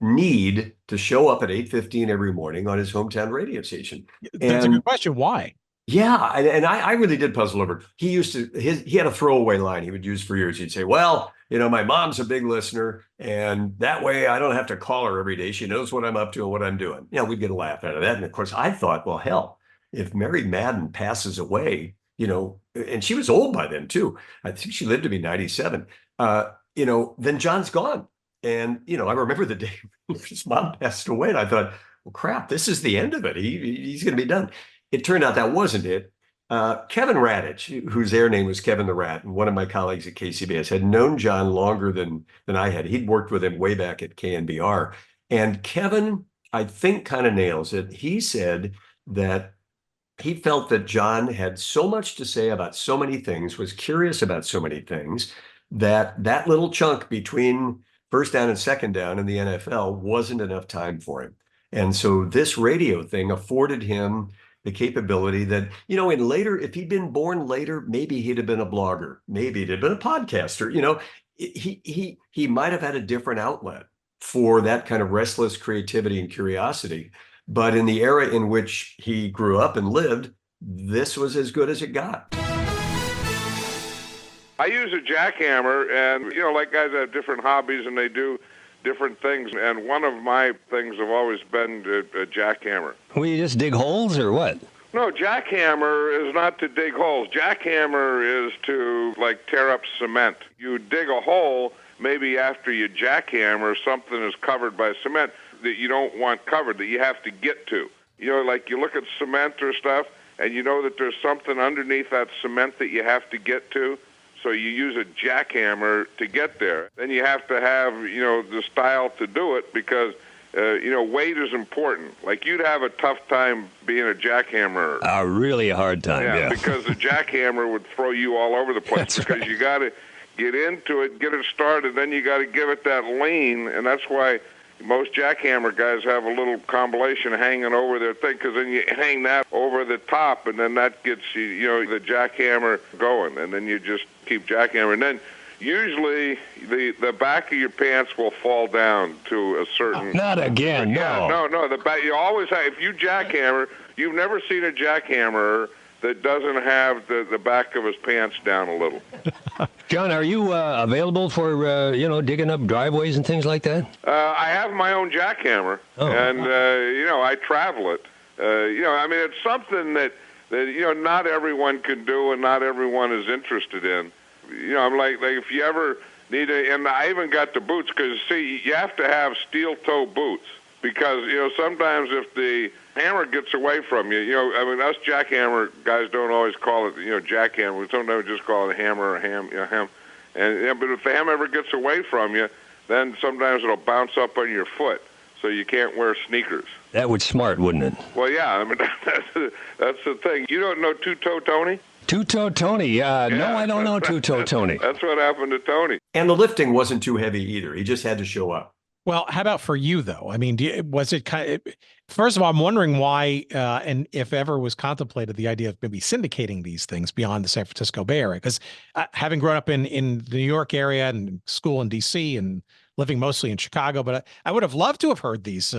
need to show up at 8:15 every morning on his hometown radio station? That's a good question. Why? Yeah, and I really did puzzle over it. He had a throwaway line he would use for years. He'd say, "Well, my mom's a big listener, and that way I don't have to call her every day. She knows what I'm up to and what I'm doing." We'd get a laugh out of that. And of course, I thought, well, hell, if Mary Madden passes away, and she was old by then too. I think she lived to be 97. Then John's gone. And I remember the day his mom passed away, and I thought, well, crap, this is the end of it. He's going to be done. It turned out that wasn't it. Kevin Radich, whose air name was Kevin the Rat, and one of my colleagues at KCBS, had known John longer than I had. He'd worked with him way back at KNBR. And Kevin, I think, kind of nails it. He said that he felt that John had so much to say about so many things, was curious about so many things, that little chunk between first down and second down in the NFL wasn't enough time for him. And so this radio thing afforded him the capability that, in later, if he'd been born later, maybe he'd have been a blogger, maybe he'd have been a podcaster. He might have had a different outlet for that kind of restless creativity and curiosity. But in the era in which he grew up and lived, this was as good as it got. I use a jackhammer, and, like guys have different hobbies and they do different things. And one of my things have always been a jackhammer. Will you just dig holes or what? No, jackhammer is not to dig holes. Jackhammer is to, tear up cement. You dig a hole, maybe after you jackhammer, something is covered by cement that you don't want covered, that you have to get to. You look at cement or stuff, and you know that there's something underneath that cement that you have to get to. So you use a jackhammer to get there. Then you have to have, the style to do it because, weight is important. You'd have a tough time being a jackhammer. A really hard time, yeah. Because the jackhammer would throw you all over the place. That's because right. You got to get into it, get it started, then you got to give it that lean, and that's why most jackhammer guys have a little combination hanging over their thing, because then you hang that over the top, and then that gets the jackhammer going, and then you just keep jackhammering. And then usually the back of your pants will fall down to a certain... Not again, no. The back, you always have, if you jackhammer, you've never seen a jackhammer that doesn't have the back of his pants down a little. John, are you available for, digging up driveways and things like that? I have my own jackhammer, and, I travel it. It's something that not everyone can do and not everyone is interested in. I'm like if you ever need and I even got the boots because, see, you have to have steel-toe boots because, sometimes if the hammer gets away from you, us jackhammer guys don't always call it, jackhammer. We sometimes just call it a hammer or ham. But if the hammer ever gets away from you, then sometimes it'll bounce up on your foot, so you can't wear sneakers. That would smart, wouldn't it? Well, yeah, that's the thing. You don't know Two-Toe Tony? Two-Toe Tony. No, I don't know Two-Toe Tony. That's what happened to Tony. And the lifting wasn't too heavy either. He just had to show up. Well, how about for you, though? I mean, was it kind of, first of all, I'm wondering why, and if ever was contemplated the idea of maybe syndicating these things beyond the San Francisco Bay Area, because having grown up in the New York area and school in DC and living mostly in Chicago, but I would have loved to have heard these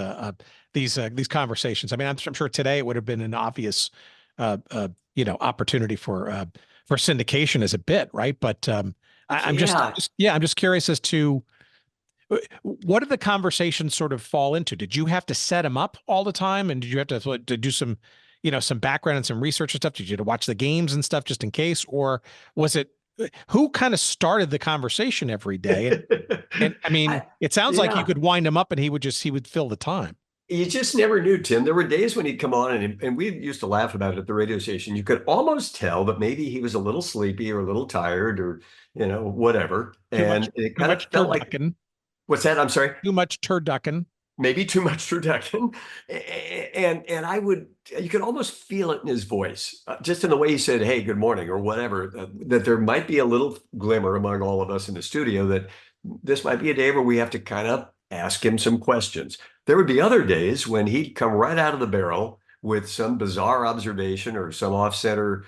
conversations. I mean, I'm sure today it would have been an obvious, opportunity for syndication as a bit, right? But I'm just curious as to, what did the conversation sort of fall into? Did you have to set him up all the time? And did you have to do some background and some research and stuff? Did you have to watch the games and stuff just in case? Or was it, who kind of started the conversation every day? And I mean, it sounds like you could wind him up and he would fill the time. You just never knew, Tim. There were days when he'd come on and we used to laugh about it at the radio station. You could almost tell that maybe he was a little sleepy or a little tired or, whatever. It kind of felt like, what's that? I'm sorry. Too much turducken. Maybe too much turducken. And you could almost feel it in his voice, just in the way he said, "Hey, good morning," or whatever, that there might be a little glimmer among all of us in the studio that this might be a day where we have to kind of ask him some questions. There would be other days when he'd come right out of the barrel with some bizarre observation or some off-center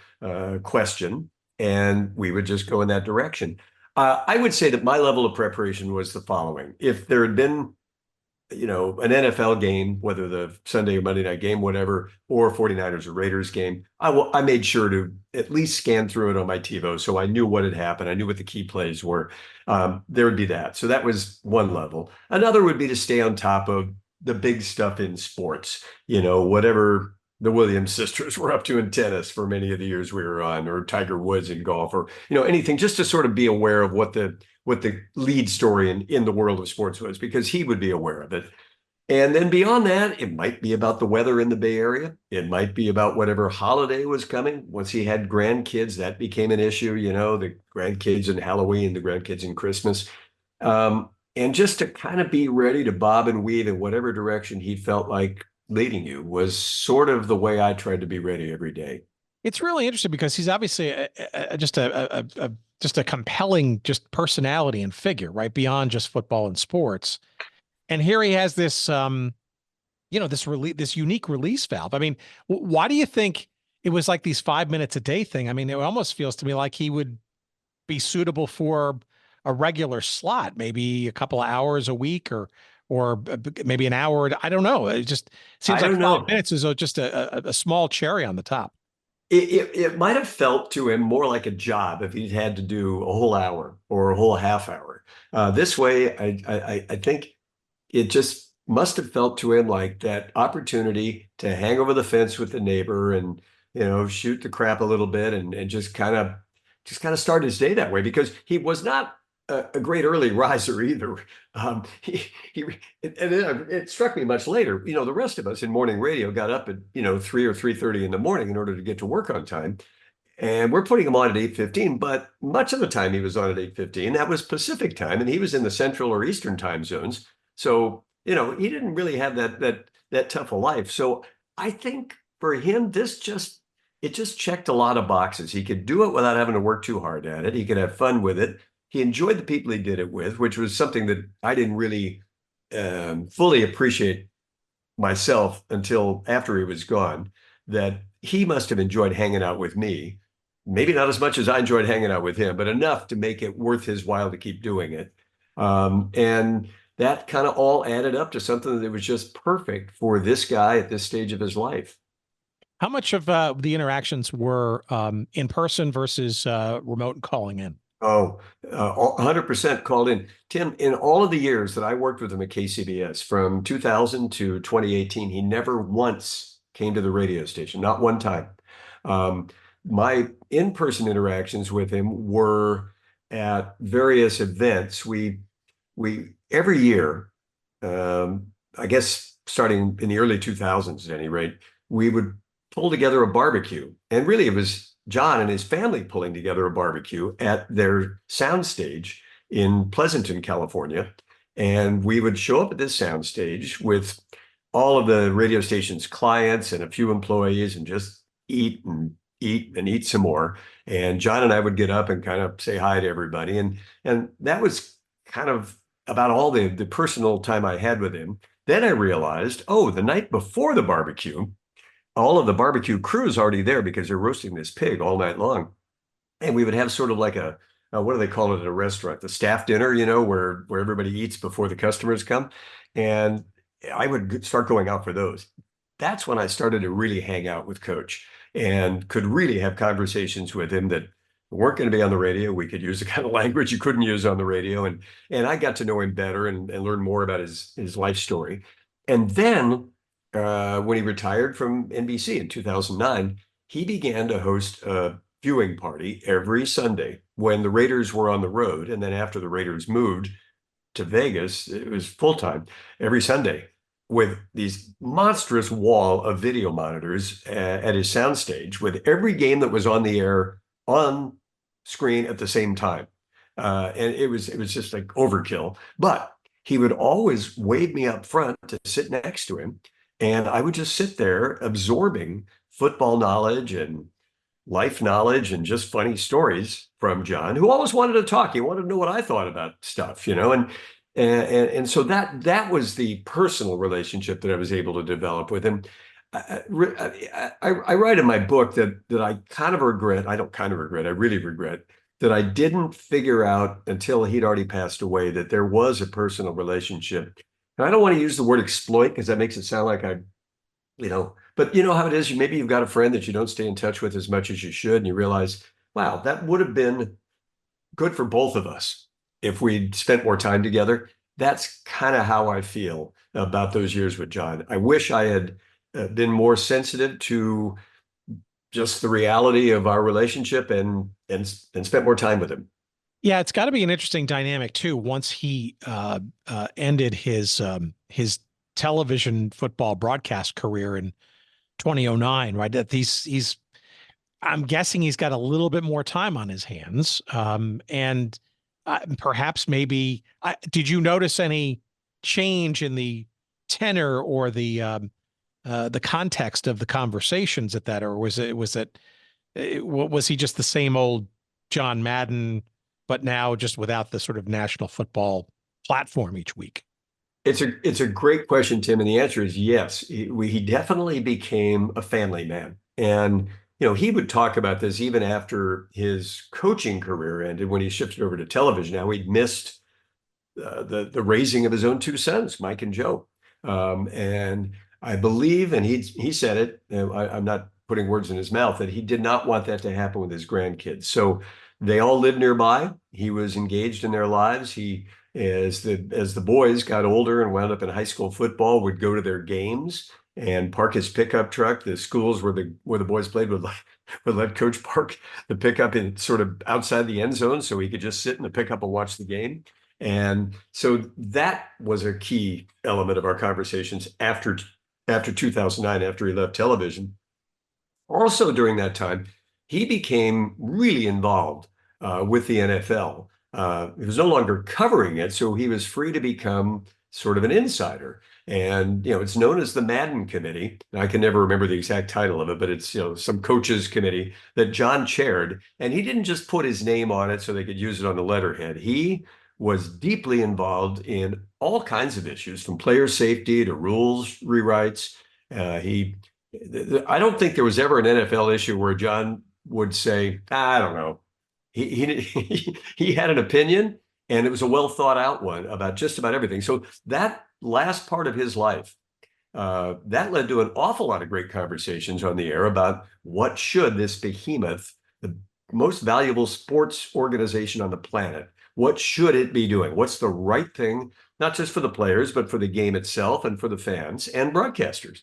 question, and we would just go in that direction. I would say that my level of preparation was the following. If there had been, an NFL game, whether the Sunday or Monday night game, whatever, or 49ers or Raiders game, I made sure to at least scan through it on my TiVo so I knew what had happened. I knew what the key plays were. There would be that. So that was one level. Another would be to stay on top of the big stuff in sports, whatever the Williams sisters were up to in tennis for many of the years we were on, or Tiger Woods in golf, or anything, just to sort of be aware of what the lead story in the world of sports was, because he would be aware of it. And then beyond that, it might be about the weather in the Bay Area. It might be about whatever holiday was coming. Once he had grandkids, that became an issue, the grandkids in Halloween, the grandkids in Christmas. And just to kind of be ready to bob and weave in whatever direction he felt like leading you was sort of the way I tried to be ready every day. It's really interesting because he's obviously just a compelling personality and figure, right, beyond just football and sports. And here he has this, this unique release valve. I mean, why do you think it was like these 5 minutes a day thing? I mean, it almost feels to me like he would be suitable for a regular slot, maybe a couple of hours a week or maybe an hour. I don't know. It just seems like 5 minutes is just a small cherry on the top. It might have felt to him more like a job if he'd had to do a whole hour or a whole half hour. This way, I think it just must have felt to him like that opportunity to hang over the fence with the neighbor and, shoot the crap a little bit and just kind of start his day that way, because he was not a great early riser either. It struck me much later. The rest of us in morning radio got up at 3 or 3:30 in the morning in order to get to work on time, and we're putting him on at 8:15. But much of the time he was on at 8:15. That was Pacific time, and he was in the Central or Eastern time zones. So he didn't really have that tough a life. So I think for him, it just checked a lot of boxes. He could do it without having to work too hard at it. He could have fun with it. He enjoyed the people he did it with, which was something that I didn't really fully appreciate myself until after he was gone, that he must have enjoyed hanging out with me. Maybe not as much as I enjoyed hanging out with him, but enough to make it worth his while to keep doing it. And that kind of all added up to something that was just perfect for this guy at this stage of his life. How much of the interactions were in person versus remote and calling in? Oh, 100% called in. Tim, in all of the years that I worked with him at KCBS, from 2000 to 2018, he never once came to the radio station, not one time. Um, my in-person interactions with him were at various events. We every year, I guess starting in the early 2000s at any rate, we would pull together a barbecue. And really, it was John and his family pulling together a barbecue at their soundstage in Pleasanton, California. And we would show up at this soundstage with all of the radio station's clients and a few employees and just eat and eat and eat some more. And John and I would get up and kind of say hi to everybody. And that was kind of about all the personal time I had with him. Then I realized, oh, the night before the barbecue, all of the barbecue crew is already there because they're roasting this pig all night long. And we would have sort of like what do they call it at a restaurant? The staff dinner, where everybody eats before the customers come. And I would start going out for those. That's when I started to really hang out with Coach and could really have conversations with him that weren't going to be on the radio. We could use the kind of language you couldn't use on the radio. And I got to know him better and learn more about his life story. And then when he retired from NBC in 2009, he began to host a viewing party every Sunday when the Raiders were on the road. And then after the Raiders moved to Vegas, it was full-time every Sunday with these monstrous wall of video monitors at his soundstage with every game that was on the air on screen at the same time. And it was just like overkill. But he would always wave me up front to sit next to him. And I would just sit there absorbing football knowledge and life knowledge and just funny stories from John, who always wanted to talk. He wanted to know what I thought about stuff, and so that was the personal relationship that I was able to develop with him. I write in my book that I kind of regret. I don't kind of regret. I really regret that I didn't figure out until he'd already passed away that there was a personal relationship. And I don't want to use the word exploit because that makes it sound like but you know how it is. Maybe you've got a friend that you don't stay in touch with as much as you should, and you realize, wow, that would have been good for both of us if we'd spent more time together. That's kind of how I feel about those years with John. I wish I had been more sensitive to just the reality of our relationship and spent more time with him. Yeah, it's got to be an interesting dynamic too. Once he ended his television football broadcast career in 2009, right? That I'm guessing he's got a little bit more time on his hands, and perhaps maybe. Did you notice any change in the tenor or the context of the conversations at that, or was he just the same old John Madden, but now just without the sort of national football platform each week? It's a great question, Tim, and the answer is yes. He definitely became a family man, and he would talk about this even after his coaching career ended when he shifted over to television. Now he'd missed the raising of his own two sons, Mike and Joe, and I believe, and he said it. I'm not putting words in his mouth, that he did not want that to happen with his grandkids. So they all lived nearby. He was engaged in their lives. He, as the boys got older and wound up in high school football, would go to their games and park his pickup truck. The schools where the boys played would let Coach park the pickup in sort of outside the end zone so he could just sit in the pickup and watch the game. And so that was a key element of our conversations after 2009, after he left television. Also during that time, he became really involved with the NFL. He was no longer covering it, so he was free to become sort of an insider. And, it's known as the Madden Committee. I can never remember the exact title of it, but it's, some coaches committee that John chaired. And he didn't just put his name on it so they could use it on the letterhead. He was deeply involved in all kinds of issues, from player safety to rules rewrites. I don't think there was ever an NFL issue where John would say, I don't know. He had an opinion, and it was a well thought out one about just about everything. So that last part of his life, that led to an awful lot of great conversations on the air about what should this behemoth, the most valuable sports organization on the planet, what should it be doing? What's the right thing, not just for the players, but for the game itself and for the fans and broadcasters?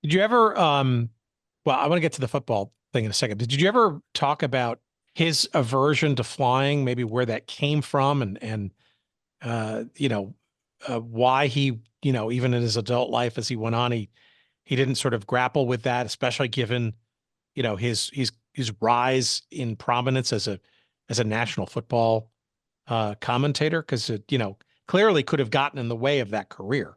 Did you ever, well, I want to get to the football thing in a second. Did you ever talk about his aversion to flying, maybe where that came from and why he, even in his adult life as he went on, he didn't sort of grapple with that, especially given, his rise in prominence as a national football commentator, because it, clearly could have gotten in the way of that career.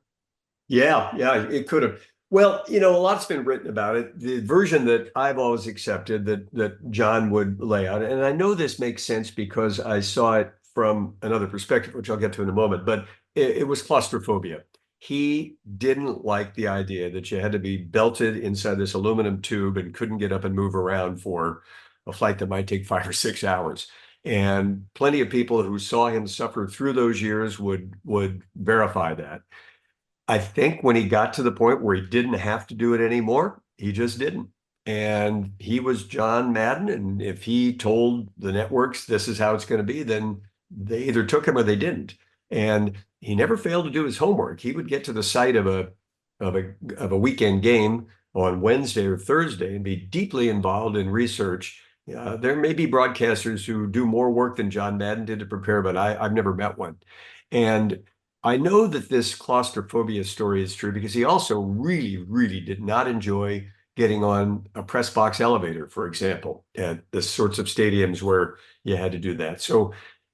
Yeah, it could have. Well, a lot's been written about it. The version that I've always accepted that John would lay out, and I know this makes sense because I saw it from another perspective, which I'll get to in a moment, but it was claustrophobia. He didn't like the idea that you had to be belted inside this aluminum tube and couldn't get up and move around for a flight that might take 5 or 6 hours. And plenty of people who saw him suffer through those years would verify that. I think when he got to the point where he didn't have to do it anymore, he just didn't. And he was John Madden. And if he told the networks this is how it's going to be, then they either took him or they didn't. And he never failed to do his homework. He would get to the site of a weekend game on Wednesday or Thursday and be deeply involved in research. There may be broadcasters who do more work than John Madden did to prepare, but I've never met one. And I know that this claustrophobia story is true because he also really, really did not enjoy getting on a press box elevator, for example, at the sorts of stadiums where you had to do that. So,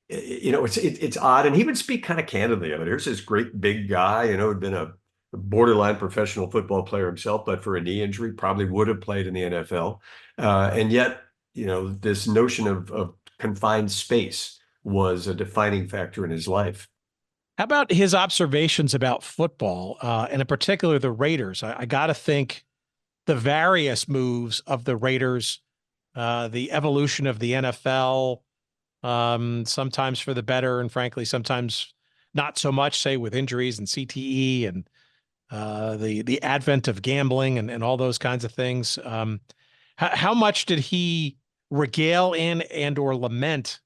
it's odd. And he would speak kind of candidly of it. Here's this great big guy, had been a borderline professional football player himself, but for a knee injury, probably would have played in the NFL. And yet, this notion of confined space was a defining factor in his life. How about his observations about football, and in particular the Raiders? I got to think the various moves of the Raiders, the evolution of the NFL, sometimes for the better, and frankly, sometimes not so much, say with injuries and CTE and the advent of gambling and all those kinds of things. How much did he regale in and or lament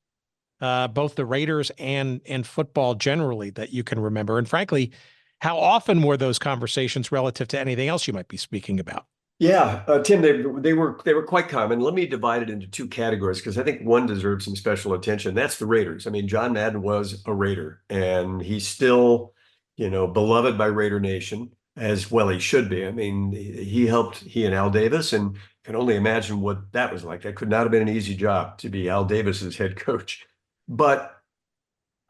both the Raiders and football generally that you can remember? And frankly, how often were those conversations relative to anything else you might be speaking about? Yeah, Tim, they were quite common. Let me divide it into two categories because I think one deserves some special attention. That's the Raiders. I mean, John Madden was a Raider, and he's still, beloved by Raider Nation, as well he should be. I mean, he and Al Davis, and can only imagine what that was like. That could not have been an easy job to be Al Davis's head coach. But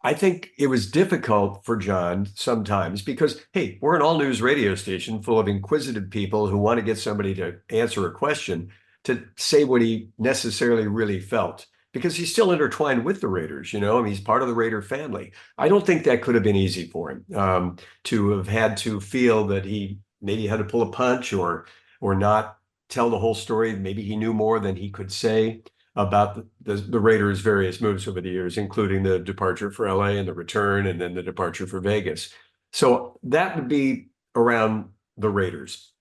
I think it was difficult for John sometimes because, hey, we're an all-news radio station full of inquisitive people who want to get somebody to answer a question, to say what he necessarily really felt, because he's still intertwined with the Raiders, I mean, he's part of the Raider family. I don't think that could have been easy for him to have had to feel that he maybe had to pull a punch or not tell the whole story. Maybe he knew more than he could say about the Raiders' various moves over the years, including the departure for LA and the return, and then the departure for Vegas. So that would be around the Raiders.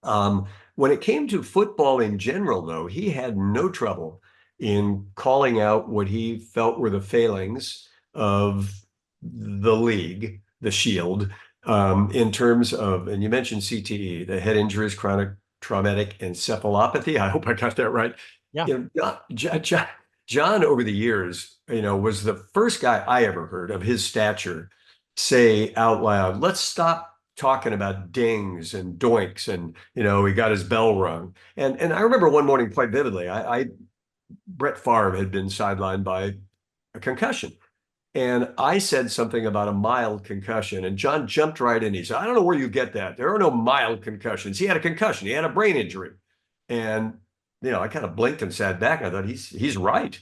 When it came to football in general, though, he had no trouble in calling out what he felt were the failings of the league, the Shield, in terms of, and you mentioned CTE, the head injuries, chronic traumatic encephalopathy. I hope I got that right. Yeah. John over the years, was the first guy I ever heard of his stature say out loud, let's stop talking about dings and doinks. And, he got his bell rung. And I remember one morning quite vividly, Brett Favre had been sidelined by a concussion. And I said something about a mild concussion, and John jumped right in. He said, I don't know where you get that. There are no mild concussions. He had a concussion. He had a brain injury. And I kind of blinked and sat back. I thought he's right.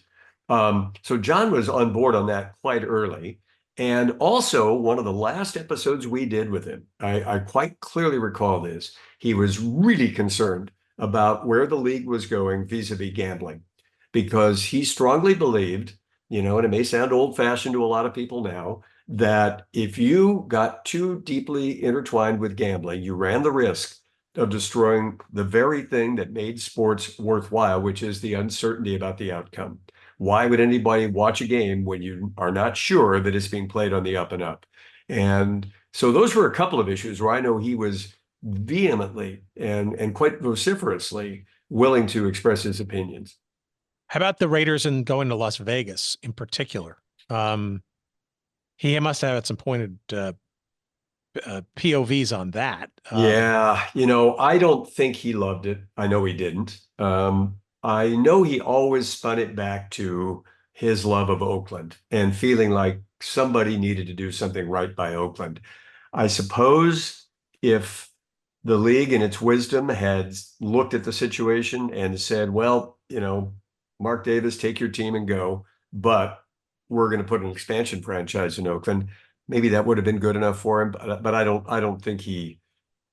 So John was on board on that quite early. And also one of the last episodes we did with him, I quite clearly recall this. He was really concerned about where the league was going vis-a-vis gambling, because he strongly believed, and it may sound old fashioned to a lot of people now, that if you got too deeply intertwined with gambling, you ran the risk of destroying the very thing that made sports worthwhile, which is the uncertainty about the outcome. Why would anybody watch a game when you are not sure that it's being played on the up and up? And so those were a couple of issues where I know he was vehemently and quite vociferously willing to express his opinions. How about the Raiders and going to Las Vegas in particular? He must have had some pointed POVs on that. Yeah, I don't think he loved it. I know he didn't. I know he always spun it back to his love of Oakland and feeling like somebody needed to do something right by Oakland. I suppose if the league in its wisdom had looked at the situation and said, well, Mark Davis, take your team and go, but we're going to put an expansion franchise in Oakland, maybe that would have been good enough for him. But I don't think he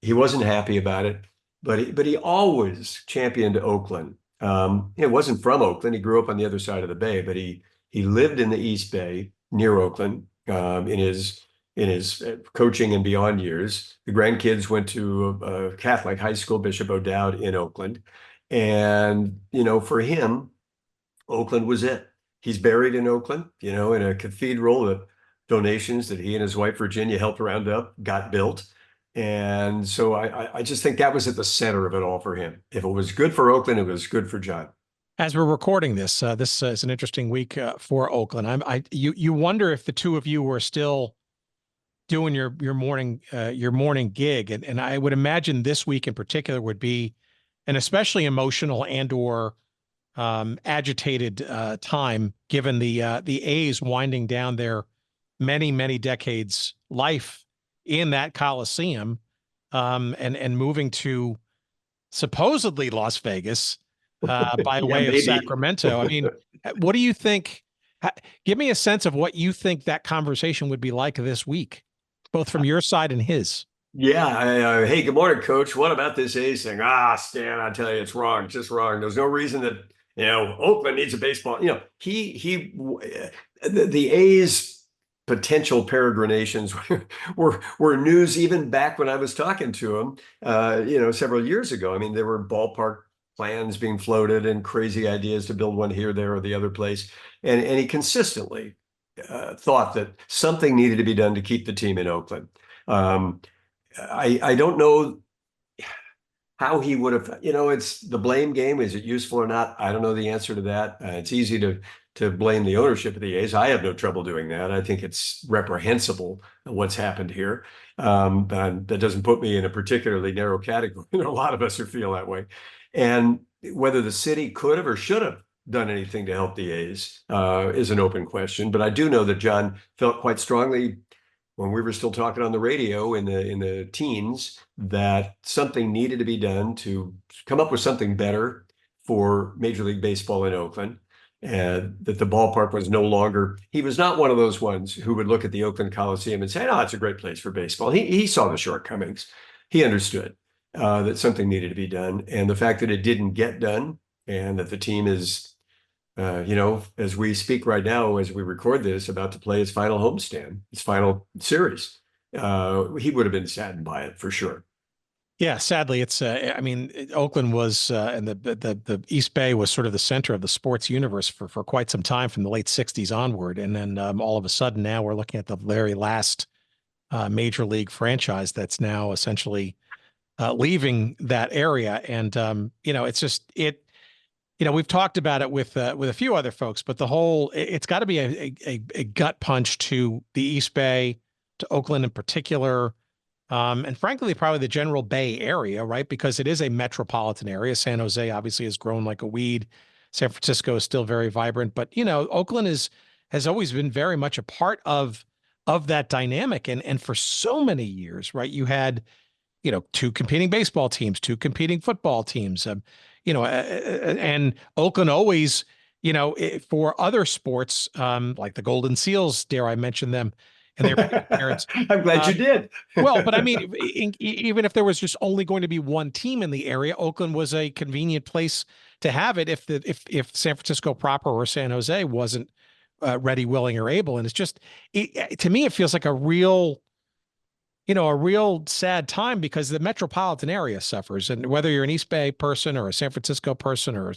wasn't happy about it. But he always championed Oakland. It wasn't from Oakland. He grew up on the other side of the bay, but he lived in the East Bay near Oakland in his coaching and beyond years. The grandkids went to a Catholic high school, Bishop O'Dowd in Oakland. And, for him, Oakland was it. He's buried in Oakland, in a cathedral that donations that he and his wife, Virginia, helped round up, got built. And so I just think that was at the center of it all for him. If it was good for Oakland, it was good for John. As we're recording this, this is an interesting week for Oakland. You wonder if the two of you were still doing your morning gig, and I would imagine this week in particular would be an especially emotional and or agitated time, given the A's winding down their many decades life in that Coliseum, and moving to supposedly Las Vegas by way of Sacramento. I mean, what do you think? Give me a sense of what you think that conversation would be like this week, both from your side and his. Yeah. Hey, good morning, Coach. What about this A's thing? Stan, I tell you, it's wrong. It's just wrong. There's no reason that Oakland needs a baseball. The A's potential peregrinations were news even back when I was talking to him, several years ago. I mean, there were ballpark plans being floated and crazy ideas to build one here, there, or the other place. And he consistently thought that something needed to be done to keep the team in Oakland. I don't know how he would have, it's the blame game. Is it useful or not? I don't know the answer to that. It's easy to blame the ownership of the A's. I have no trouble doing that. I think it's reprehensible what's happened here. But that doesn't put me in a particularly narrow category. A lot of us feel that way. And whether the city could have or should have done anything to help the A's is an open question. But I do know that John felt quite strongly when we were still talking on the radio in the teens that something needed to be done to come up with something better for Major League Baseball in Oakland. And that the ballpark was no longer, he was not one of those ones who would look at the Oakland Coliseum and say, it's a great place for baseball. He saw the shortcomings. He understood that something needed to be done. And the fact that it didn't get done and that the team is, as we speak right now, as we record this, about to play its final homestand, its final series, he would have been saddened by it for sure. Yeah, sadly, it's. Oakland was, and the East Bay was sort of the center of the sports universe for quite some time, from the late '60s onward, and then all of a sudden, now we're looking at the very last major league franchise that's now essentially leaving that area, and it's just it. We've talked about it with a few other folks, but it's got to be a gut punch to the East Bay, to Oakland in particular. And frankly, probably the general Bay Area, right? Because it is a metropolitan area. San Jose obviously has grown like a weed. San Francisco is still very vibrant, but Oakland has always been very much a part of that dynamic. And for so many years, right? You had, two competing baseball teams, two competing football teams, and Oakland always, for other sports, like the Golden Seals, dare I mention them, and their parents. I'm glad you did. Well, but I mean, even if there was just only going to be one team in the area, Oakland was a convenient place to have it if San Francisco proper or San Jose wasn't ready, willing, or able. And it's just, to me, it feels like a real sad time because the metropolitan area suffers. And whether you're an East Bay person or a San Francisco person or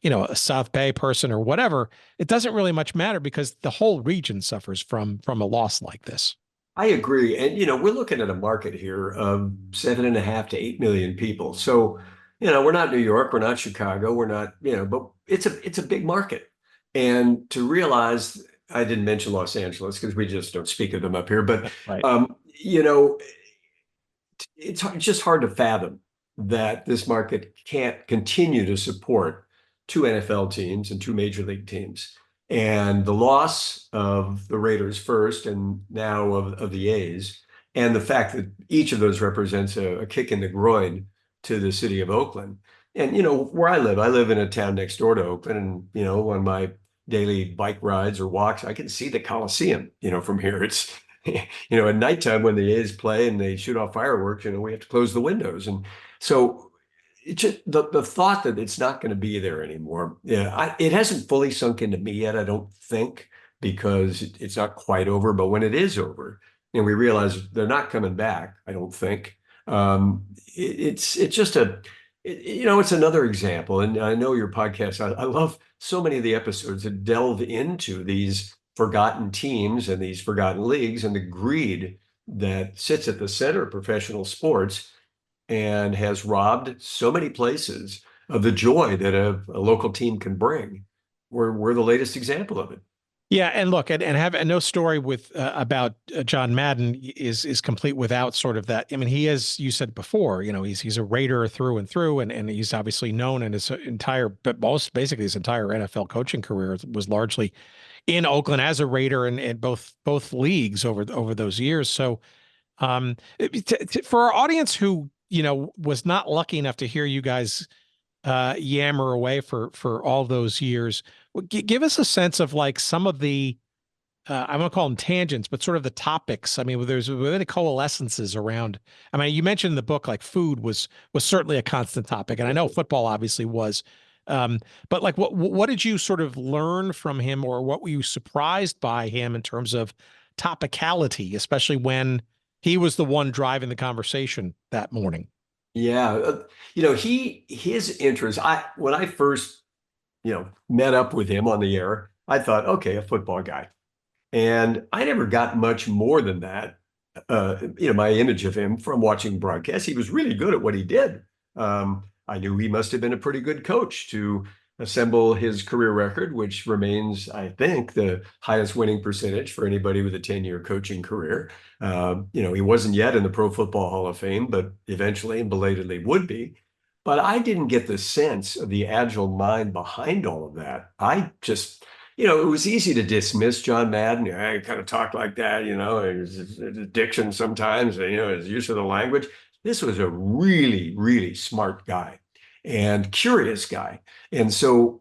a South Bay person or whatever, it doesn't really much matter because the whole region suffers from a loss like this. I agree. And, we're looking at a market here of 7.5 to 8 million people. So, we're not New York, we're not Chicago, we're not, but it's a big market. And to realize, I didn't mention Los Angeles because we just don't speak of them up here, but, Right. It's just hard to fathom that this market can't continue to support 2 NFL teams and 2 major league teams. And the loss of the Raiders first and now of the A's, and the fact that each of those represents a kick in the groin to the city of Oakland. And, where I live in a town next door to Oakland. And, on my daily bike rides or walks, I can see the Coliseum, from here. It's, at nighttime when the A's play and they shoot off fireworks, we have to close the windows. And so it just, the thought that it's not going to be there anymore. Yeah, it hasn't fully sunk into me yet, I don't think, because it's not quite over. But when it is over, and we realize they're not coming back, I don't think. It's just it's another example. And I know your podcast, I love so many of the episodes that delve into these forgotten teams and these forgotten leagues and the greed that sits at the center of professional sports and has robbed so many places of the joy that a local team can bring. We're the latest example of it. Yeah, and look, and no story with about John Madden is complete without sort of that. I mean, he is, you said before, he's a Raider through and through, and he's obviously known, and his entire NFL coaching career was largely in Oakland as a Raider and both leagues over those years. So, for our audience who was not lucky enough to hear you guys yammer away for all those years, give us a sense of like some of the I'm going to call them tangents, but sort of the topics. I mean, were there any coalescences around? I mean, you mentioned in the book like food was certainly a constant topic, and I know football obviously was. But like, what did you sort of learn from him, or what were you surprised by him in terms of topicality, especially when he was the one driving the conversation that morning? Yeah, his interest. When I first met up with him on the air, I thought, okay, a football guy, and I never got much more than that. My image of him from watching broadcasts, he was really good at what he did. I knew he must have been a pretty good coach to assemble his career record, which remains, I think, the highest winning percentage for anybody with a 10-year coaching career. He wasn't yet in the Pro Football Hall of Fame, but eventually and belatedly would be. But I didn't get the sense of the agile mind behind all of that. I just, it was easy to dismiss John Madden. I kind of talk like that, his diction sometimes, his use of the language. This was a really, really smart guy and curious guy. And so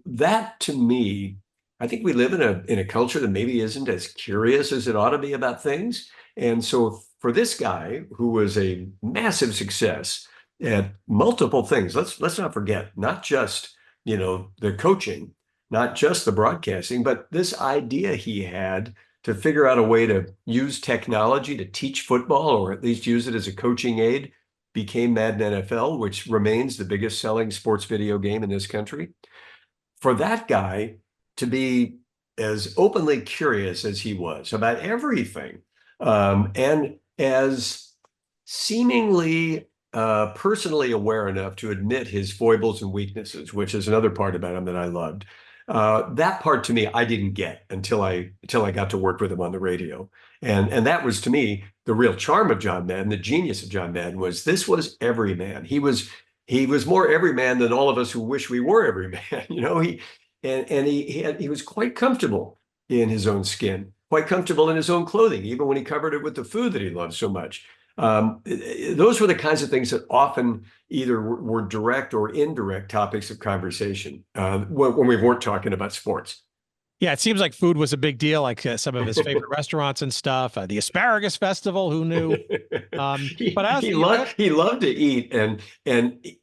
that, to me, I think we live in a culture that maybe isn't as curious as it ought to be about things. And so for this guy, who was a massive success at multiple things, let's not forget, not just, the coaching, not just the broadcasting, but this idea he had to figure out a way to use technology to teach football, or at least use it as a coaching aid, became Madden NFL, which remains the biggest selling sports video game in this country. For that guy to be as openly curious as he was about everything, and as seemingly personally aware enough to admit his foibles and weaknesses, which is another part about him that I loved. That part, to me, I didn't get until I got to work with him on the radio. And that was, to me, the real charm of John Madden, the genius of John Madden, was this was every man. He was more every man than all of us who wish we were every man. He was quite comfortable in his own skin, quite comfortable in his own clothing, even when he covered it with the food that he loved so much. Those were the kinds of things that often either were direct or indirect topics of conversation when we weren't talking about sports. Yeah, it seems like food was a big deal, like some of his favorite restaurants and stuff. The Asparagus Festival, who knew? He loved to eat, and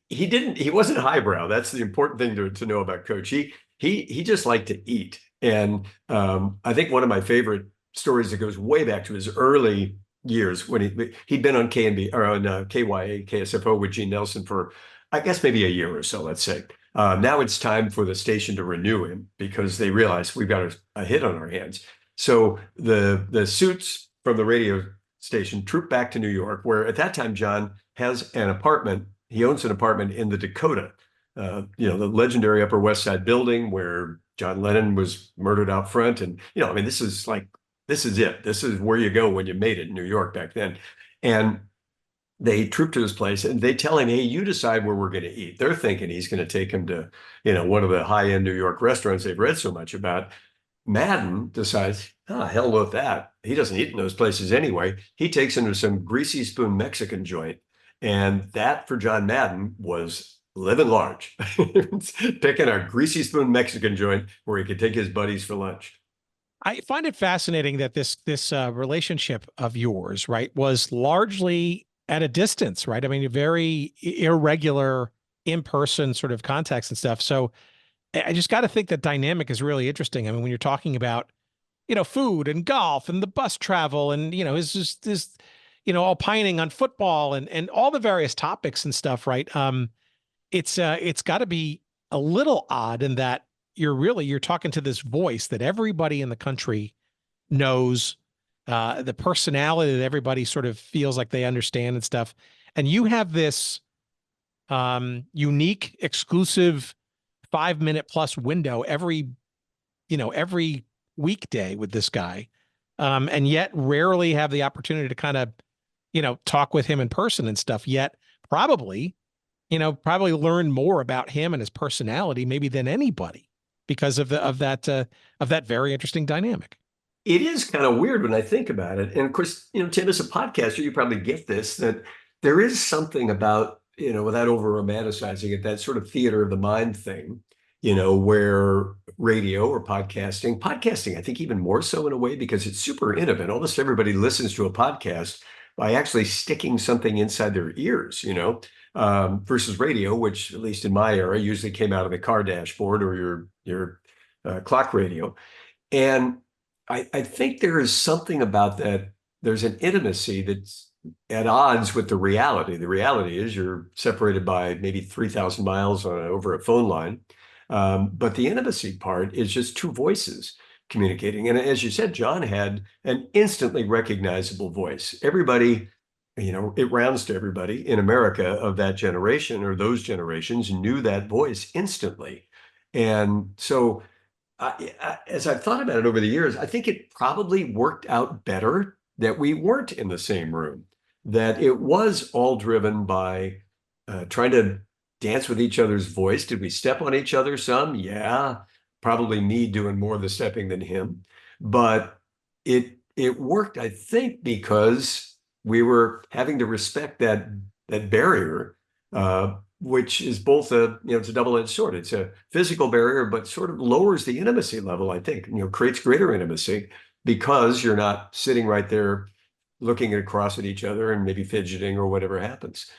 he wasn't highbrow. That's the important thing to know about Coach. He just liked to eat. And I think one of my favorite stories that goes way back to his early years when he'd been on KNB or on KYA, KSFO with Gene Nelson for, I guess, maybe a year or so, let's say. Now it's time for the station to renew him because they realize we've got a hit on our hands. So the suits from the radio station troop back to New York, where at that time John has an apartment. He owns an apartment in the Dakota, the legendary Upper West Side building where John Lennon was murdered out front. And, I mean, this is it. This is where you go when you made it in New York back then. And they troop to his place and they tell him, hey, you decide where we're going to eat. They're thinking he's going to take him to, one of the high-end New York restaurants they've read so much about. Madden decides, hell with that. He doesn't eat in those places anyway. He takes him to some greasy spoon Mexican joint. And that for John Madden was living large, picking a greasy spoon Mexican joint where he could take his buddies for lunch. I find it fascinating that this relationship of yours, right, was largely at a distance, right? I mean, very irregular in-person sort of contacts and stuff. So I just got to think that dynamic is really interesting. I mean, when you're talking about, food and golf and the bus travel and, his opining on football and all the various topics and stuff, right? It's got to be a little odd in that you're talking to this voice that everybody in the country knows, the personality that everybody sort of feels like they understand and stuff. And you have this unique, exclusive 5-minute plus window every weekday with this guy. And yet rarely have the opportunity to kind of, talk with him in person and stuff, yet probably learn more about him and his personality maybe than anybody because of that very interesting dynamic. It is kind of weird when I think about it. And of course, Tim, as a podcaster, you probably get this, that there is something about, without over romanticizing it, that sort of theater of the mind thing, where radio or podcasting, I think even more so in a way because it's super intimate. Almost everybody listens to a podcast by actually sticking something inside their ears, versus radio, which at least in my era usually came out of the car dashboard or your clock radio. And I think there is something about that. There's an intimacy that's at odds with the reality. The reality is you're separated by maybe 3,000 miles over a phone line. But the intimacy part is just two voices communicating. And as you said, John had an instantly recognizable voice. Everybody, it rounds to everybody in America of that generation or those generations knew that voice instantly. And so as I've thought about it over the years, I think it probably worked out better that we weren't in the same room, that it was all driven by trying to dance with each other's voice. Did we step on each other some? Yeah, probably me doing more of the stepping than him. But it worked, I think, because we were having to respect that barrier, which is both it's a double-edged sword. It's a physical barrier, but sort of lowers the intimacy level, I think, creates greater intimacy because you're not sitting right there looking across at each other and maybe fidgeting or whatever happens.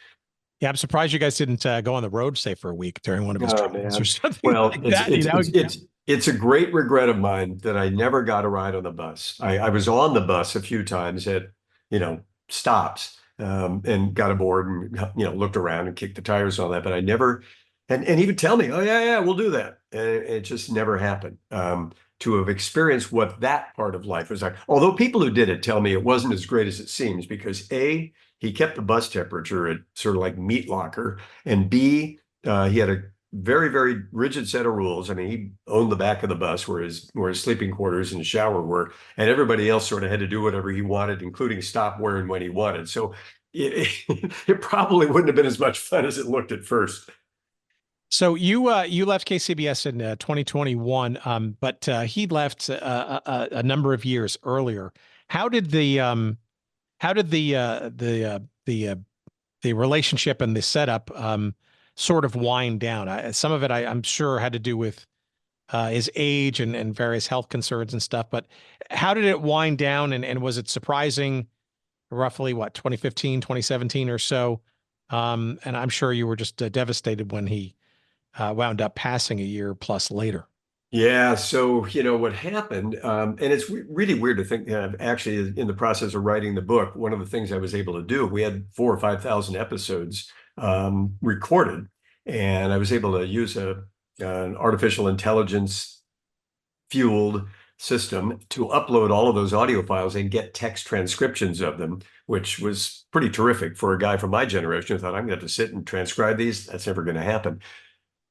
Yeah, I'm surprised you guys didn't go on the road, say, for a week during one of his trainings or something. Well, like that. It's a great regret of mine that I never got a ride on the bus. I was on the bus a few times at, stops and got aboard and, looked around and kicked the tires and all that. But I never, and he would tell me, oh, yeah, we'll do that. And it just never happened. To have experienced what that part of life was like. Although people who did it tell me it wasn't as great as it seems because A, he kept the bus temperature at sort of like meat locker, and B, he had a very, very rigid set of rules. I mean, he owned the back of the bus where his sleeping quarters and shower were, and everybody else sort of had to do whatever he wanted, including stop where and when he wanted. So it probably wouldn't have been as much fun as it looked at first. So you left KCBS in 2021, but he left a number of years earlier. How did the relationship and the setup sort of wind down? Some of it I'm sure had to do with his age and various health concerns and stuff. But how did it wind down? And was it surprising? Roughly 2015, 2017 or so? And I'm sure you were just devastated when he wound up passing a year plus later. Yeah, so what happened, and it's really weird to think. Actually, in the process of writing the book, one of the things I was able to do, we had 4 or 5 thousand episodes recorded, and I was able to use an artificial intelligence fueled system to upload all of those audio files and get text transcriptions of them, which was pretty terrific for a guy from my generation who thought, I'm going to have to sit and transcribe these. That's never going to happen.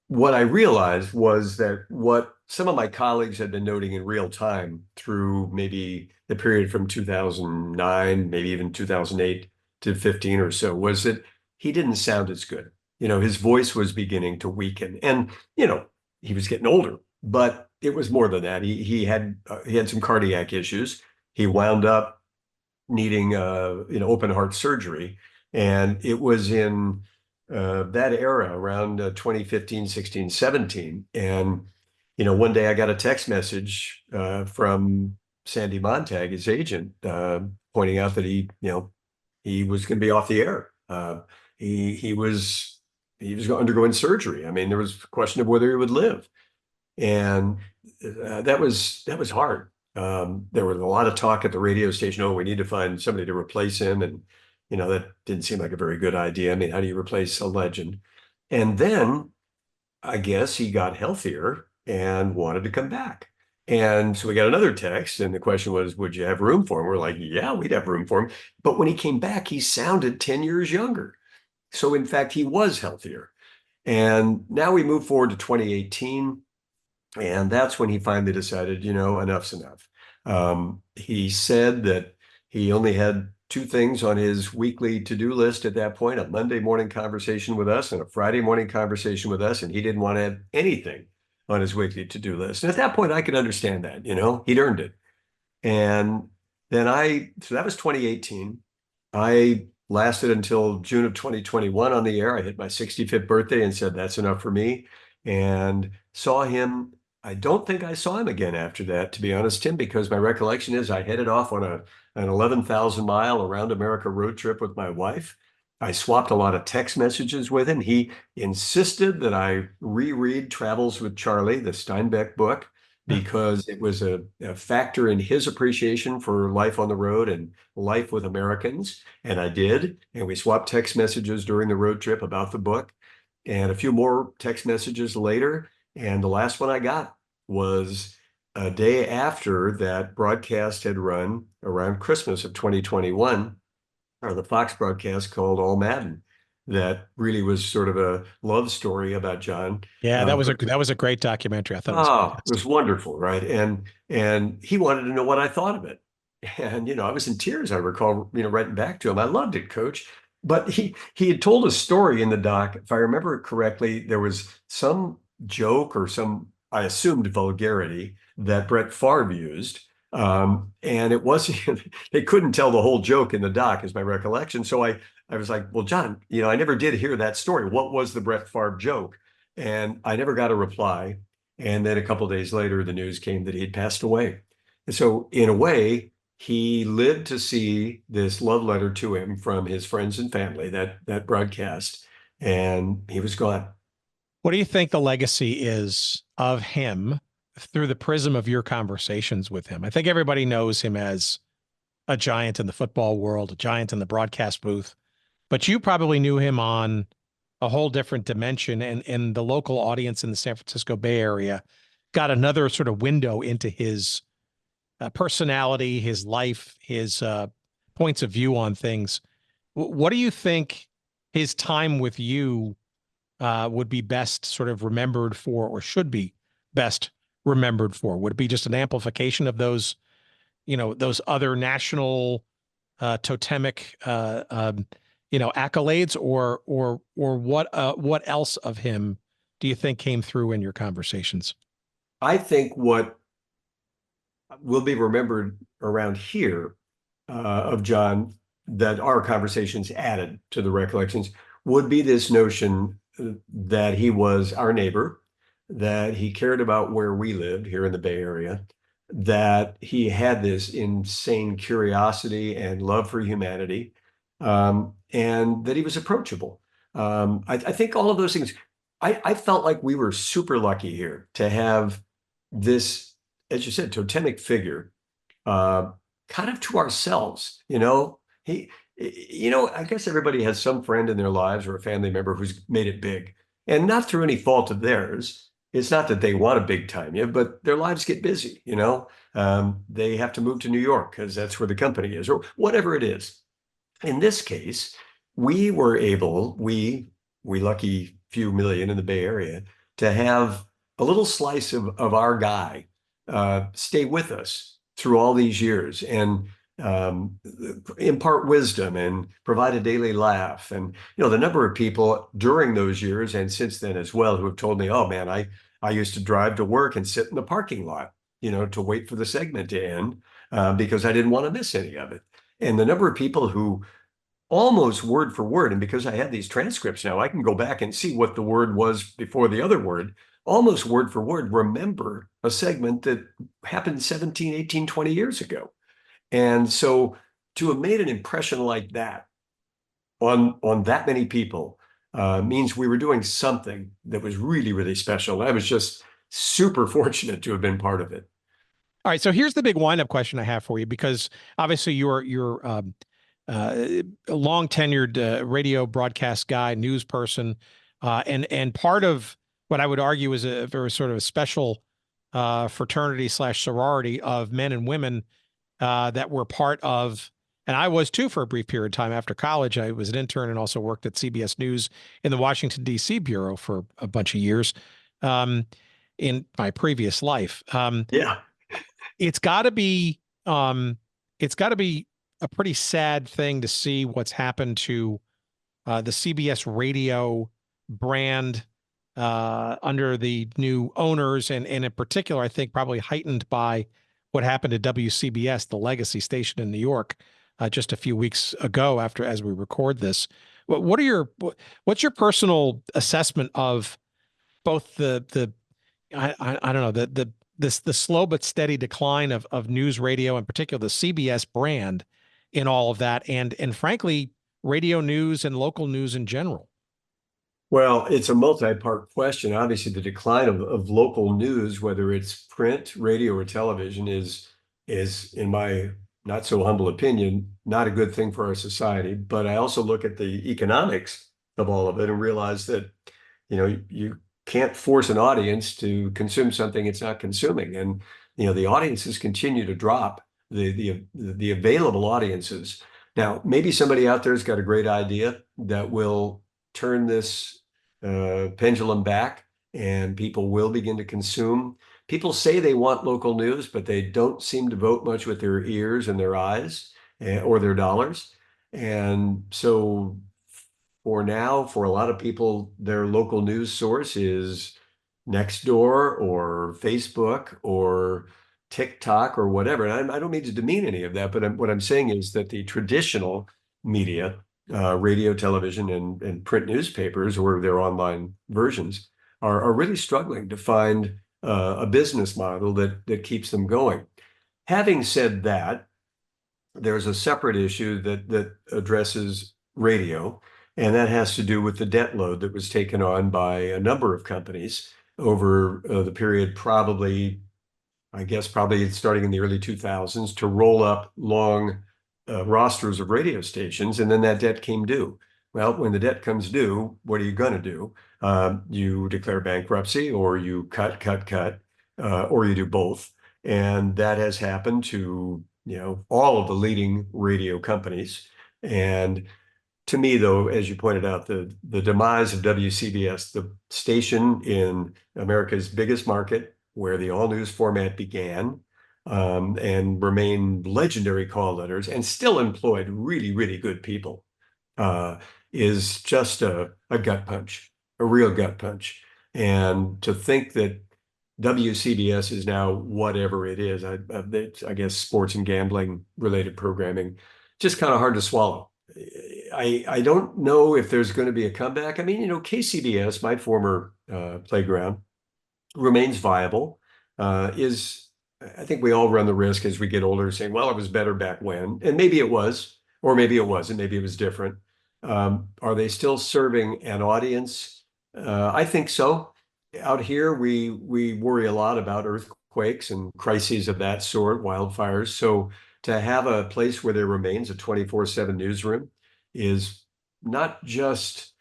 What I realized was that what some of my colleagues had been noting in real time through maybe the period from 2009, maybe even 2008 to 15 or so, was that he didn't sound as good. His voice was beginning to weaken, and he was getting older, but it was more than that. He had some cardiac issues. He wound up needing open heart surgery, and it was in that era around 2015, 16, 17. And, one day I got a text message from Sandy Montag, his agent, pointing out that he was going to be off the air. He was undergoing surgery. I mean, there was a question of whether he would live. And that was hard. There was a lot of talk at the radio station. Oh, we need to find somebody to replace him. And, that didn't seem like a very good idea. I mean, how do you replace a legend? And then I guess he got healthier and wanted to come back. And so we got another text, and the question was, would you have room for him? We're like, yeah, we'd have room for him. But when he came back, he sounded 10 years younger. So in fact, he was healthier. And now we move forward to 2018. And that's when he finally decided, enough's enough. He said that he only had 2 things on his weekly to-do list at that point, a Monday morning conversation with us and a Friday morning conversation with us. And he didn't want to have anything on his weekly to-do list. And at that point, I could understand that, he'd earned it. And then so that was 2018. I lasted until June of 2021 on the air. I hit my 65th birthday and said, that's enough for me. And saw him. I don't think I saw him again after that, to be honest, Tim, because my recollection is I headed off on an 11,000 mile around America road trip with my wife. I swapped a lot of text messages with him. He insisted that I reread Travels with Charlie, the Steinbeck book, because it was a factor in his appreciation for life on the road and life with Americans. And I did. And we swapped text messages during the road trip about the book, and a few more text messages later. And the last one I got was a day after that broadcast had run around Christmas of 2021, or the Fox broadcast called All Madden. That really was sort of a love story about John. Yeah, that was a great documentary. I thought it was fantastic. It was wonderful, right? And he wanted to know what I thought of it. And I was in tears. I recall writing back to him, I loved it, Coach. But he had told a story in the doc, if I remember it correctly. There was some joke or some, I assumed, vulgarity that Brett Favre used. And it wasn't, they couldn't tell the whole joke in the doc, is my recollection. So I was like, well, John, I never did hear that story. What was the Brett Favre joke? And I never got a reply. And then a couple of days later, the news came that he'd passed away. And so in a way, he lived to see this love letter to him from his friends and family, that broadcast, and he was gone. What do you think the legacy is of him through the prism of your conversations with him? I think everybody knows him as a giant in the football world, a giant in the broadcast booth, but you probably knew him on a whole different dimension, and the local audience in the San Francisco Bay Area got another sort of window into his personality, his life, his points of view on things. What do you think his time with you would be best sort of remembered for, or should be best remembered for? Would it be just an amplification of those, those other national totemic, accolades, or what else of him do you think came through in your conversations? I think what will be remembered around here of John, that our conversations added to the recollections, would be this notion that he was our neighbor, that he cared about where we lived here in the Bay Area, that he had this insane curiosity and love for humanity, and that he was approachable. I think all of those things, I felt like we were super lucky here to have this, as you said, totemic figure, kind of to ourselves. I guess everybody has some friend in their lives or a family member who's made it big, and not through any fault of theirs. It's not that they want to big time you, but their lives get busy. They have to move to New York because that's where the company is, or whatever it is. In this case, we were able, we lucky few million in the Bay Area, to have a little slice of our guy stay with us through all these years and impart wisdom and provide a daily laugh. And the number of people during those years and since then as well who have told me, oh man, I used to drive to work and sit in the parking lot, to wait for the segment to end because I didn't want to miss any of it. And the number of people who almost word for word, and because I have these transcripts now, I can go back and see what the word was before the other word, almost word for word, remember a segment that happened 17, 18, 20 years ago. And so to have made an impression like that on that many people means we were doing something that was really, really special. I was just super fortunate to have been part of it. All right. So here's the big wind-up question I have for you, because obviously you're a long tenured radio broadcast guy, news person, and part of what I would argue is a very sort of a special fraternity / sorority of men and women that were part of, and I was too for a brief period of time after college. I was an intern and also worked at CBS News in the Washington, D.C. bureau for a bunch of years in my previous life. Yeah. It's got to be a pretty sad thing to see what's happened to the CBS radio brand under the new owners, and in particular, I think probably heightened by what happened to WCBS, the legacy station in New York, just a few weeks ago as we record this. What's your personal assessment of both the I don't know, the slow but steady decline of news radio, in particular the CBS brand, in all of that, and frankly, radio news and local news in general? Well, it's a multi-part question. Obviously, the decline of local news, whether it's print, radio, or television, is in my not so humble opinion, not a good thing for our society. But I also look at the economics of all of it and realize that, you can't force an audience to consume something it's not consuming. And, the audiences continue to drop, the available audiences. Now, maybe somebody out there's got a great idea that will turn this pendulum back and people will begin to consume. People say they want local news, but they don't seem to vote much with their ears and their eyes or their dollars. And so for now, for a lot of people, their local news source is Nextdoor or Facebook or TikTok or whatever. And I don't mean to demean any of that, but what I'm saying is that the traditional media, radio, television, and print newspapers or their online versions are really struggling to find a business model that keeps them going. Having said that, there's a separate issue that addresses radio, and that has to do with the debt load that was taken on by a number of companies over the period, probably starting in the early 2000s, to roll up long rosters of radio stations, and then that debt came due. Well, when the debt comes due, what are you going to do? You declare bankruptcy, or you cut, or you do both. And that has happened to all of the leading radio companies. And to me, though, as you pointed out, the demise of WCBS, the station in America's biggest market, where the all news format began, and remained legendary call letters and still employed really, really good people, is just a gut punch, a real gut punch. And to think that WCBS is now whatever it is, I guess sports and gambling related programming, just kind of hard to swallow. I don't know if there's going to be a comeback. I mean, KCBS, my former playground, remains viable. I think we all run the risk as we get older saying, well, it was better back when. And maybe it was, or maybe it wasn't. Maybe it was different. Are they still serving an audience? I think so. Out here, we worry a lot about earthquakes earthquakes and crises of that sort, wildfires. So to have a place where there remains a 24/7 newsroom is not just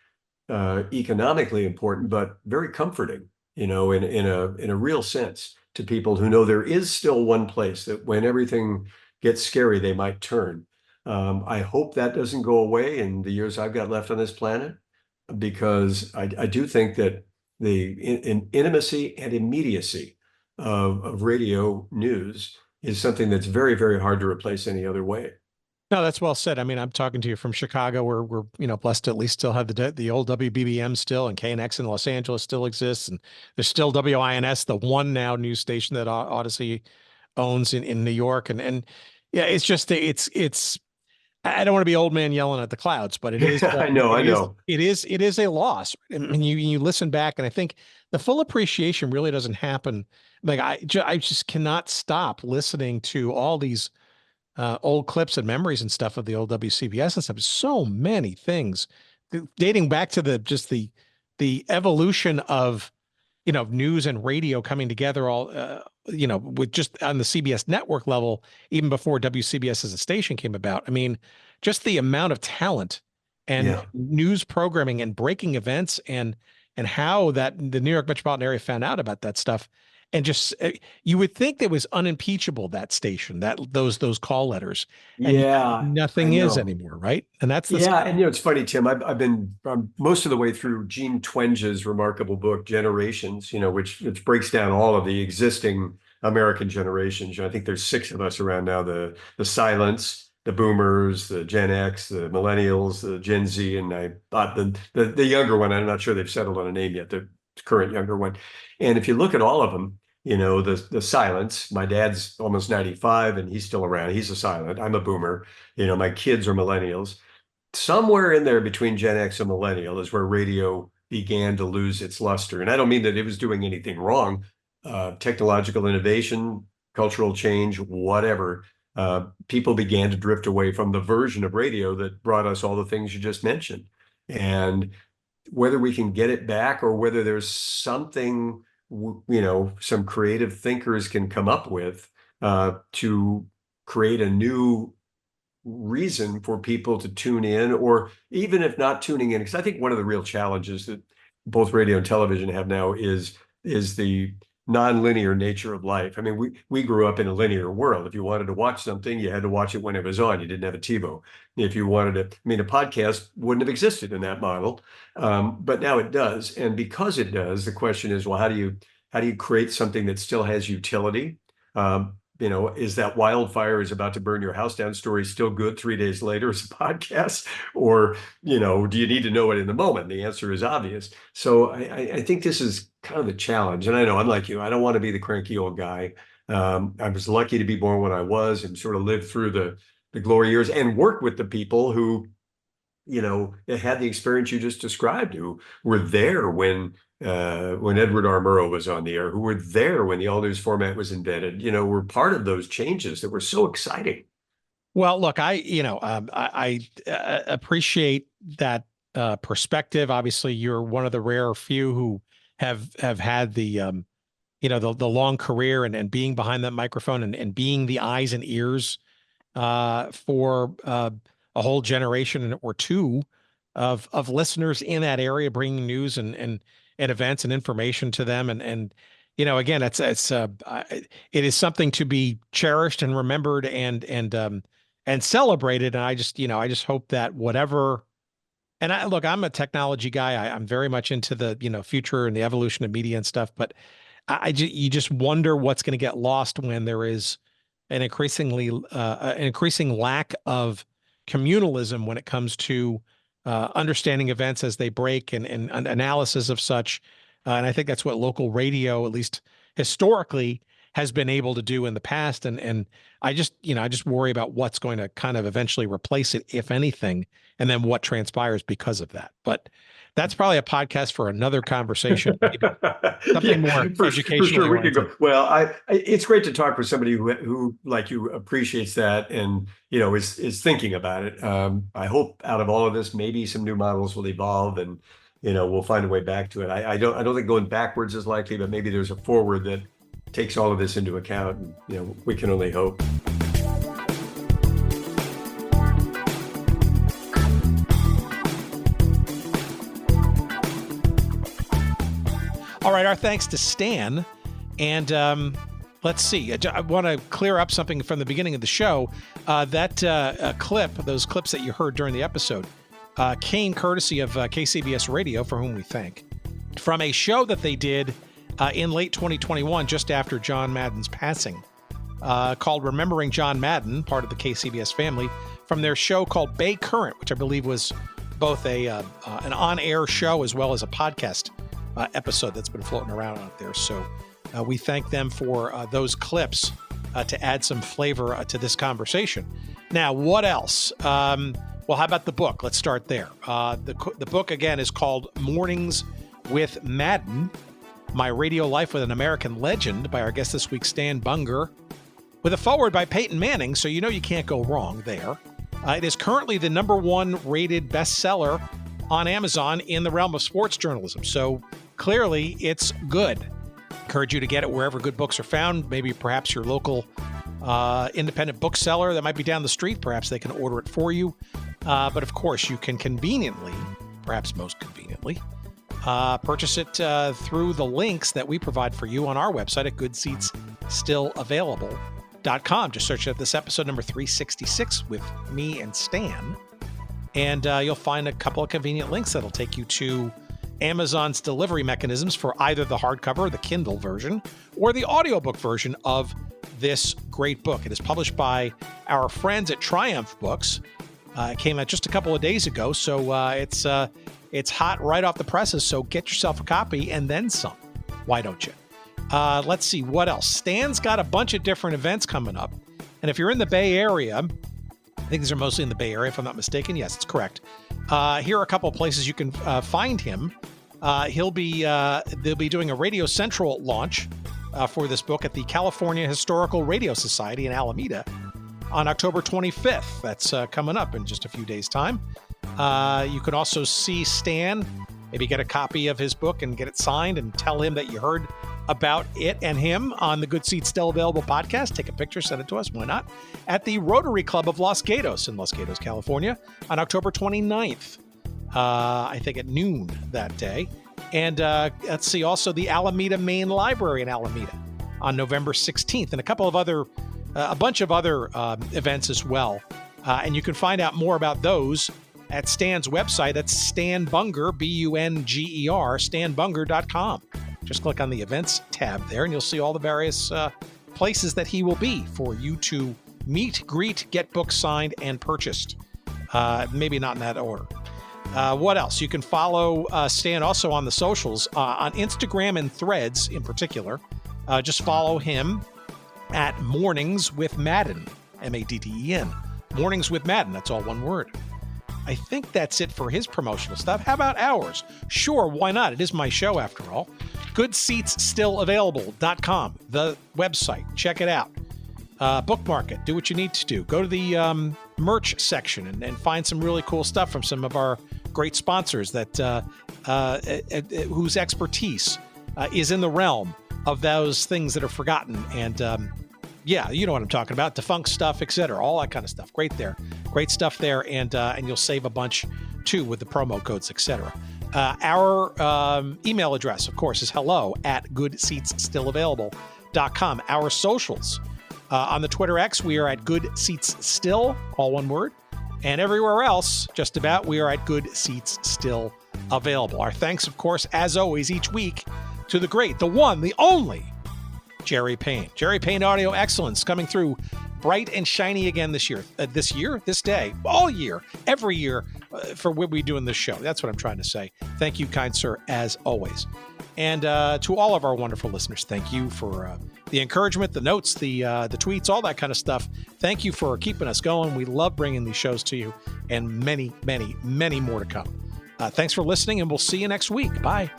economically important, but very comforting, in a real sense to people who know there is still one place that when everything gets scary, they might turn. I hope that doesn't go away in the years I've got left on this planet, because I do think that the intimacy and immediacy of radio news is something that's very, very hard to replace any other way. No, that's well said. I mean, I'm talking to you from Chicago, where we're blessed to at least still have the old WBBM still, and KNX in Los Angeles still exists, and there's still WINS, the one now news station that Odyssey owns in New York, and yeah, it's just it's. I don't want to be old man yelling at the clouds, but it is. I know. It is a loss, and you listen back, and I think the full appreciation really doesn't happen. Like I just cannot stop listening to all these old clips and memories and stuff of the old WCBS and stuff. So many things dating back to the evolution of, news and radio coming together all, with just on the CBS network level, even before WCBS as a station came about. I mean, just the amount of talent and news programming and breaking events and how that the New York metropolitan area found out about that stuff. And just, you would think that was unimpeachable, that station, that those call letters. And nothing is anymore, right? And that's the and it's funny, Tim. I've been most of the way through Gene Twenge's remarkable book, Generations, which breaks down all of the existing American generations. I think there's 6 of us around now: the silents, the boomers, the Gen X, the millennials, the Gen Z, and I thought the younger one. I'm not sure they've settled on a name yet. The current younger one. And if you look at all of them, the silents, my dad's almost 95 and he's still around. He's a silent. I'm a boomer. My kids are millennials. Somewhere in there between Gen X and millennial is where radio began to lose its luster. And I don't mean that it was doing anything wrong. Technological innovation, cultural change, whatever. People began to drift away from the version of radio that brought us all the things you just mentioned. And whether we can get it back, or whether there's something, some creative thinkers can come up with to create a new reason for people to tune in, or even if not tuning in, because I think one of the real challenges that both radio and television have now is the nonlinear nature of life. I mean, we grew up in a linear world. If you wanted to watch something, you had to watch it when it was on. You didn't have a TiVo. If you wanted to, a podcast wouldn't have existed in that model, but now it does. And because it does, the question is, well, how do you create something that still has utility? Is that wildfire is about to burn your house down story still good 3 days later as a podcast? Or, do you need to know it in the moment? The answer is obvious. So I think this is kind of the challenge. And I know I'm like you, I don't want to be the cranky old guy. I was lucky to be born when I was and sort of lived through the glory years and work with the people who, had the experience you just described, who were there when Edward R. Murrow was on the air, who were there when the all news format was invented, were part of those changes that were so exciting. Well, look, I appreciate that perspective. Obviously, you're one of the rare few who have had the the long career and being behind that microphone and being the eyes and ears for a whole generation or two of listeners in that area, bringing news and events and information to them. And again, it is something to be cherished and remembered and celebrated. And I just hope that whatever, and I'm a technology guy. I'm very much into the, future and the evolution of media and stuff, but you just wonder what's going to get lost when there is an increasing lack of communalism when it comes to understanding events as they break and analysis of such. And I think that's what local radio, at least historically, has been able to do in the past. And I just worry about what's going to kind of eventually replace it, if anything, and then what transpires because of that. But that's probably a podcast for another conversation. Something more educational. Sure, we could go. Well, it's great to talk with somebody who like you appreciates that and is thinking about it. I hope out of all of this, maybe some new models will evolve and we'll find a way back to it. I don't think going backwards is likely, but maybe there's a forward that takes all of this into account. And, we can only hope. All right, our thanks to Stan. And let's see. I want to clear up something from the beginning of the show. Those clips that you heard during the episode, came courtesy of KCBS Radio, for whom we thank, from a show that they did in late 2021, just after John Madden's passing, called Remembering John Madden, part of the KCBS family, from their show called Bay Current, which I believe was both an on-air show as well as a podcast episode that's been floating around out there. So we thank them for those clips to add some flavor to this conversation. Now, what else? Well, how about the book? Let's start there. The book, again, is called Mornings with Madden, My Radio Life with an American Legend, by our guest this week, Stan Bunger, with a foreword by Peyton Manning, so you know you can't go wrong there. It is currently the #1 rated bestseller on Amazon in the realm of sports journalism, so clearly it's good. Encourage you to get it wherever good books are found, maybe perhaps your local independent bookseller that might be down the street. Perhaps they can order it for you. But of course, you can conveniently, perhaps most conveniently, purchase it through the links that we provide for you on our website at goodseatsstillavailable.com. Just search out this episode number 366 with me and Stan, and you'll find a couple of convenient links that'll take you to Amazon's delivery mechanisms for either the hardcover, the Kindle version, or the audiobook version of this great book. It is published by our friends at Triumph Books. It came out just a couple of days ago, so it's hot right off the presses, so get yourself a copy and then some. Why don't you? Let's see, what else? Stan's got a bunch of different events coming up, and if you're in the Bay Area, I think these are mostly in the Bay Area, if I'm not mistaken. Yes, it's correct. Here are a couple of places you can find him. They'll be doing a Radio Central launch for this book at the California Historical Radio Society in Alameda on October 25th. That's coming up in just a few days' time. You can also see Stan, maybe get a copy of his book and get it signed and tell him that you heard about it and him on the Good Seats Still Available podcast. Take a picture, send it to us, why not? At the Rotary Club of Los Gatos in Los Gatos, California on October 29th, I think at noon that day. And let's see, also the Alameda Main Library in Alameda on November 16th, and a bunch of other events as well. And you can find out more about those at Stan's website. That's Stan Bunger, Bunger, stanbunger.com. Just click on the events tab there, and you'll see all the various places that he will be for you to meet, greet, get books signed, and purchased. Maybe not in that order. What else? You can follow Stan also on the socials, on Instagram and Threads in particular. Just follow him at Mornings with Madden, Madden. Mornings with Madden, that's all one word. I think that's it for his promotional stuff. How about ours? Sure, why not? It is my show after all. GoodSeatsStillAvailable.com, the website. Check it out. Bookmark it. Do what you need to do. Go to the merch section and find some really cool stuff from some of our great sponsors that whose expertise is in the realm of those things that are forgotten. And yeah, you know what I'm talking about. Defunct stuff, etc. All that kind of stuff. Great there. Great stuff there. And you'll save a bunch too with the promo codes, etc. Our email address, of course, is hello@goodseatsstillavailable.com. Our socials. On the Twitter X, we are at Good Seats Still, all one word. And everywhere else, just about, we are at Good Seats Still Available. Our thanks, of course, as always, each week to the great, the one, the only, Jerry Payne. Jerry Payne Audio Excellence coming through bright and shiny again this day, all year, every year for what we do in this show. That's what I'm trying to say. Thank you, kind sir, as always. And to all of our wonderful listeners, thank you for the encouragement, the notes, the tweets, all that kind of stuff. Thank you for keeping us going. We love bringing these shows to you, and many, many, many more to come. Thanks for listening, and we'll see you next week. Bye.